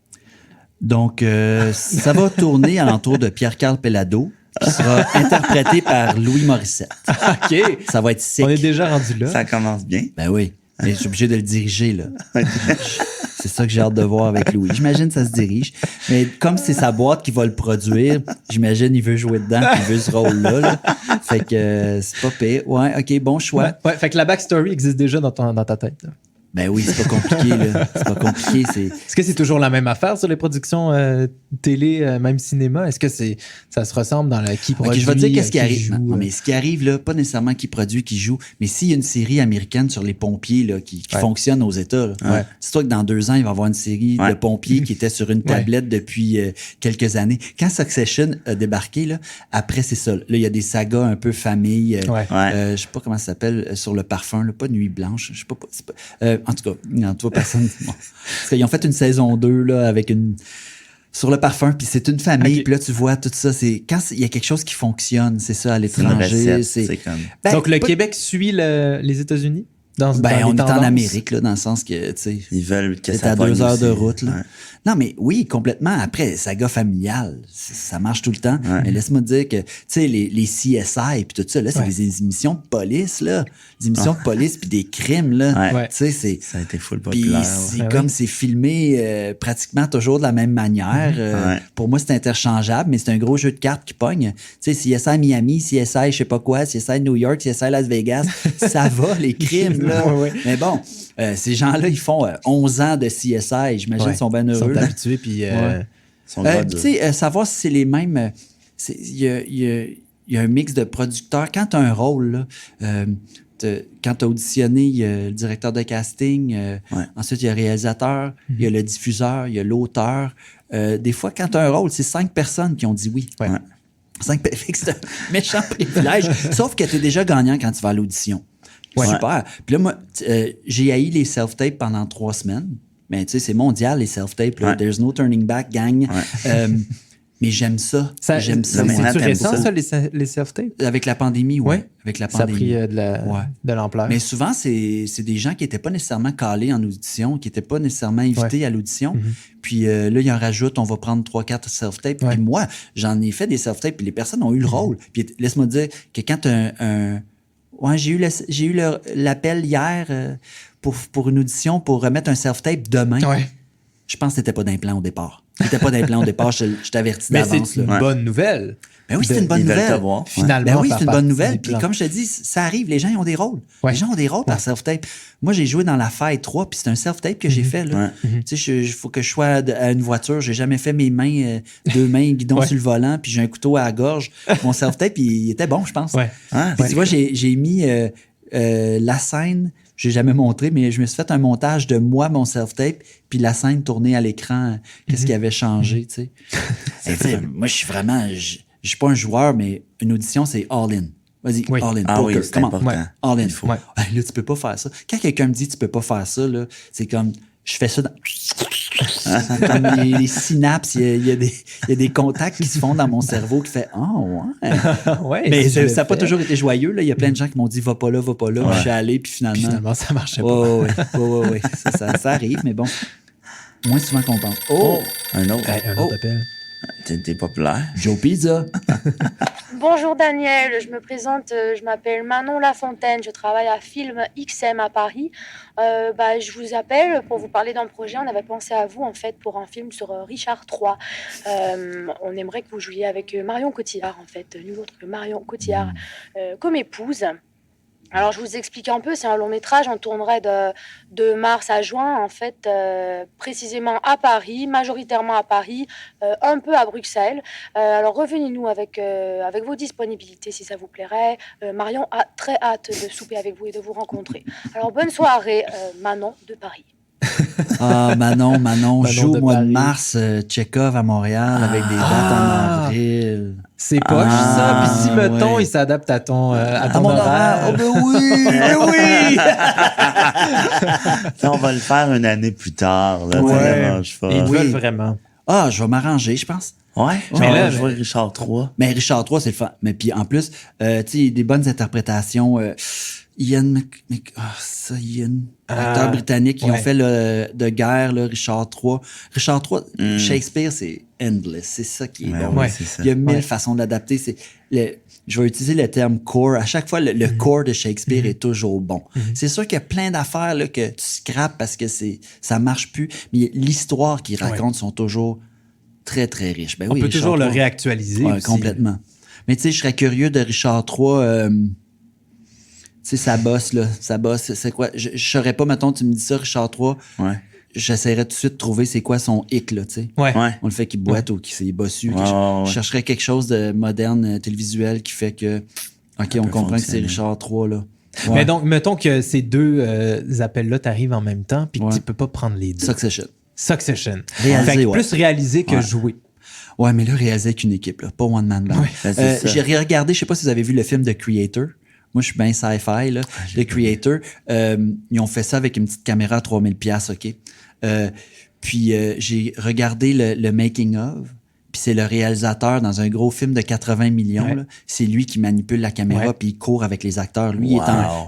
Donc, ça va tourner alentour de Pierre-Carl Pellado, qui sera interprété par Louis Morissette. OK. Ça va être sick. On est déjà rendu là. Ça commence bien. Ben oui. Mais je suis obligé de le diriger, là. C'est ça que j'ai hâte de voir avec Louis. J'imagine que ça se dirige. Mais comme c'est sa boîte qui va le produire, j'imagine qu'il veut jouer dedans et il veut ce rôle-là. Là. Fait que c'est pas pire. Ouais, OK, bon choix. Fait que la backstory existe déjà dans ta tête. Là. Ben oui, c'est pas compliqué, là. C'est pas compliqué. Est-ce que c'est toujours la même affaire sur les productions télé, même cinéma? Est-ce que ça se ressemble dans qui produit? Okay, je vais te dire qu'est-ce qui arrive. Joue, non, mais ce qui arrive, là, pas nécessairement qui produit, qui joue, mais s'il y a une série américaine sur les pompiers là, qui fonctionne aux États, dis-toi que dans 2 ans, il va y avoir une série de pompiers qui était sur une tablette depuis quelques années. Quand Succession a débarqué, là, après, c'est ça. Là, il y a des sagas un peu famille. Je sais pas comment ça s'appelle, sur le parfum, là, pas Nuit Blanche. Je sais pas. En tout cas, personne. Bon. Parce qu'ils ont fait une saison 2 là, avec sur le parfum, puis c'est une famille, puis là, tu vois tout ça. C'est quand il y a quelque chose qui fonctionne, c'est ça, à l'étranger. C'est comme... Donc, le Québec suit les États-Unis? dans on les est en tendances? Amérique, là, dans le sens que, tu sais, Ils veulent que c'est ça à pogne 2 heures de aussi. route. Là. Ouais. Non, mais oui, complètement. Après, saga familiale, ça marche tout le temps. Ouais. Mais laisse-moi te dire que, tu sais, les CSI puis tout ça, là, c'est Ouais. des émissions de police, là. Des émissions de police puis des crimes, là. Ouais. Tu sais, c'est... Ça a été full Puis populaire. c'est ouais. comme c'est filmé pratiquement toujours de la même manière. Ouais. Pour moi, c'est interchangeable, mais c'est un gros jeu de cartes qui pogne. Tu sais, CSI Miami, CSI je sais pas quoi, CSI New York, CSI Las Vegas, ça va, les crimes, là. Ouais. Mais bon, ces gens-là, ils font 11 ans de CSI. J'imagine qu'ils sont bien Ils heureux. sont là. habitués, puis... Ils sont gros Tu durs. sais, savoir si c'est les mêmes... Il y a un mix de producteurs. Quand tu as un rôle, là, quand tu as auditionné, il y a le directeur de casting, ensuite il y a le réalisateur, il y a le diffuseur, il y a l'auteur. Des fois, quand tu as un rôle, c'est 5 personnes qui ont dit oui. Ouais. 5 fait que c'est un méchant privilège. Sauf que tu es déjà gagnant quand tu vas à l'audition. Ouais. Super. Puis là, moi, j'ai haï les self-tapes pendant 3 semaines. Mais tu sais, c'est mondial, les self-tapes. là. Ouais. There's no turning back, gang. Mais j'aime ça. J'aime ça. maintenant, moi. C'est t'aimes récent, ça? les self-tapes? Avec la pandémie, oui. Ouais. Avec la Ça a pandémie. pris de l'ampleur. Mais souvent, c'est des gens qui n'étaient pas nécessairement calés en audition, qui n'étaient pas nécessairement invités à l'audition. Puis là, il en rajoute, on va prendre 3-4 self-tapes. Ouais. Puis moi, j'en ai fait des self-tapes, puis les personnes ont eu le rôle. Puis laisse-moi dire que quand Ouais, j'ai eu l'appel hier pour une audition pour remettre un self-tape demain. Ouais. Je pense que t'étais pas d'implant au départ. T'étais pas d'implant au départ, je t'avertis Mais d'avance. c'est une là. bonne nouvelle. Ben oui, c'est une bonne Ils veulent nouvelle. te voir. Ouais. Finalement, Ben oui, faire c'est une bonne partie nouvelle. des Puis plans. comme je te dis, ça arrive, les gens ils ont des rôles. Ouais. Les gens ont des rôles par self-tape. Moi, j'ai joué dans La Faille 3, puis c'est un self-tape que j'ai fait. Là. Tu sais, il faut que je sois à une voiture. J'ai jamais fait mes mains, 2 mains, guidon sur le volant, puis j'ai un couteau à la gorge. Mon self-tape, il était bon, je pense. Ouais. Ah, Puis tu vois, j'ai mis la scène, j'ai jamais montré, mais je me suis fait un montage de moi, mon self-tape, puis la scène tournée à l'écran, qu'est-ce qui avait changé, tu sais. Et tu sais, moi, je suis vraiment... Je suis pas un joueur, mais une audition, c'est all-in. Vas-y, Oui. all-in. Ah Poker, oui, c'est come on. important. Ouais. All in. Il faut. Ouais. Là, tu peux pas faire ça. Quand quelqu'un me dit tu peux pas faire ça, là, c'est comme je fais ça dans. Comme les synapses, il y a des contacts qui se font dans mon cerveau qui fait oh ouais. Ouais, Mais tu l'as ça n'a pas fait. toujours été joyeux. Là. Il y a plein de gens qui m'ont dit va pas là, va pas là. Puis je suis allé, puis Puis finalement, ça marchait pas. ouais. Ça arrive, mais bon. Moins souvent qu'on pense. Oh! Un autre. Hey, un autre appel. T'es populaire. Joe Pizza! Bonjour Daniel, je me présente, je m'appelle Manon Lafontaine, je travaille à Film XM à Paris. Je vous appelle pour vous parler d'un projet, on avait pensé à vous en fait pour un film sur Richard III. On aimerait que vous jouiez avec Marion Cotillard en fait, nul autre que Marion Cotillard comme épouse. Alors, je vous explique un peu, c'est un long métrage, on tournerait de mars à juin, en fait, précisément à Paris, majoritairement à Paris, un peu à Bruxelles. Alors, revenez-nous avec vos disponibilités, si ça vous plairait. Marion a très hâte de souper avec vous et de vous rencontrer. Alors, bonne soirée, Manon de Paris. Ah, Manon joue de au mois de Paris. mars, Tchekhov à Montréal avec des dates en avril. C'est poche, ça. Puis si, mettons, ouais. il s'adapte à ton mon horaire. Oh, ben oui! Ben oui! Ça, on va le faire une année plus tard. Là, Ouais. ça dérange pas. Ils Oui. veulent vraiment. Ah, je vais m'arranger, je pense. Ouais, Mais là, je vois Richard III. Mais Richard III, c'est le fun. Mais puis en plus, tu sais, des bonnes interprétations. Ian Ian, acteur britannique, ils ont fait de guerre, là, Richard III. Richard III, Shakespeare, c'est endless. C'est ça qui est Ouais, bon. ouais, c'est ça. Il y a 1000 façons de l'adapter. Je vais utiliser le terme core. À chaque fois, le core de Shakespeare est toujours bon. C'est sûr qu'il y a plein d'affaires là, que tu scrapes parce que ça marche plus. Mais l'histoire qu'il raconte sont toujours très, très riches. Ben On oui, peut Richard toujours le III. réactualiser. Ouais, aussi. complètement. Mais tu sais, je serais curieux de Richard III. Tu sais, sa bosse, là. Sa bosse, c'est quoi? Je saurais pas, mettons, tu me dis ça, Richard III. Ouais. J'essaierais tout de suite de trouver c'est quoi son hic, là, tu sais. Ouais. Ouais. On le fait qu'il boite ou qu'il s'est bossu. Ouais, ouais. Je chercherais quelque chose de moderne, télévisuel, qui fait que, OK, on peut comprend que c'est fonctionner. Richard III, là. Ouais. Mais donc, mettons que ces deux appels-là t'arrivent en même temps, puis que Ouais. tu peux pas prendre les deux. Succession. Succession. Réalisé, Fait que ouais. plus réaliser que Ouais. jouer. Ouais, mais là, réalisé avec une équipe, là, pas one man band. Ouais. Ben, c'est ça. J'ai regardé, je sais pas si vous avez vu le film The Creator. Moi, je suis bien sci-fi, là. The Creator. Ils ont fait ça avec une petite caméra à 3000$, OK? Puis j'ai regardé le making of. puis c'est le réalisateur dans un gros film de 80 millions. Là, c'est lui qui manipule la caméra, puis il court avec les acteurs. Lui,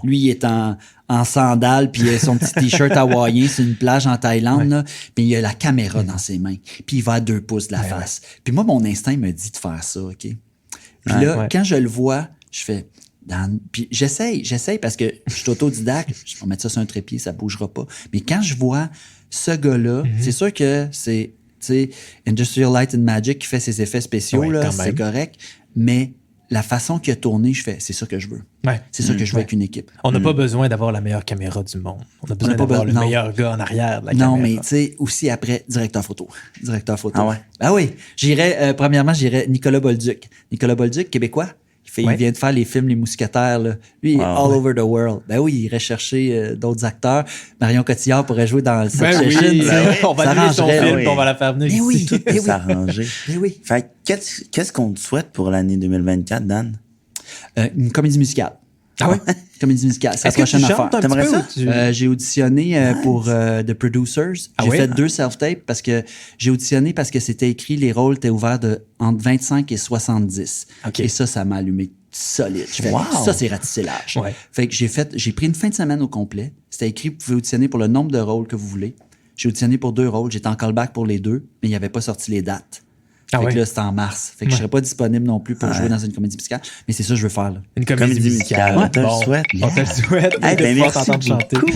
il est en sandales, puis il a son petit t-shirt hawaïen sur une plage en Thaïlande, là, puis il a la caméra dans ses mains, puis il va à 2 pouces de la face. Puis moi, mon instinct me dit de faire ça, OK? Puis là, quand je le vois, je fais... Puis j'essaye parce que je suis autodidacte, je vais mettre ça sur un trépied, ça bougera pas. Mais quand je vois ce gars-là, c'est sûr que c'est, tu sais, Industrial Light and Magic qui fait ses effets spéciaux, là, c'est correct, mais la façon qu'il a tourné, je fais, c'est ça que je veux. Ouais. C'est ça que je veux avec une équipe. On n'a pas besoin d'avoir la meilleure caméra du monde. On a besoin d'avoir le meilleur gars en arrière de la caméra. Non, mais tu sais, aussi après, directeur photo. Ah ouais? Ah oui. Premièrement, j'irais Nicolas Bolduc. Nicolas Bolduc, québécois. Il vient de faire les films Les Mousquetaires. Là. Lui, il est all over the world. Ben oui, il irait chercher d'autres acteurs. Marion Cotillard pourrait jouer dans Succession. On va lui son film, on va la faire venir ici. Tout peut s'arranger. Fait qu'est-ce qu'on te souhaite pour l'année 2024, Dan? Une comédie musicale. Ah ouais? Comédie musicale. C'est la prochaine affaire. T'aimerais ça? J'ai auditionné pour The Producers. J'ai fait 2 self-tapes parce que j'ai auditionné parce que c'était écrit, les rôles étaient ouverts entre 25 et 70. Okay. Et ça m'a allumé solide. Ça, c'est ratissélage. Ouais. Fait que j'ai pris une fin de semaine au complet. C'était écrit, vous pouvez auditionner pour le nombre de rôles que vous voulez. J'ai auditionné pour 2 rôles. J'étais en callback pour les 2, mais il n'y avait pas sorti les dates. Fait que là, c'était en mars. Fait que je serais pas disponible non plus pour jouer dans une comédie musicale. Mais c'est ça que je veux faire, là. Une comédie musicale. On te le souhaite. On te le souhaite. Merci beaucoup.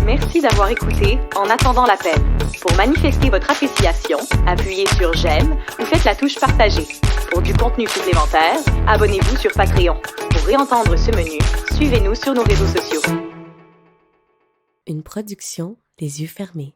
Merci d'avoir écouté En attendant l'appel. Pour manifester votre appréciation, appuyez sur j'aime ou faites la touche partager. Pour du contenu supplémentaire, abonnez-vous sur Patreon. Pour réentendre ce menu, suivez-nous sur nos réseaux sociaux. Une production Les Yeux fermés.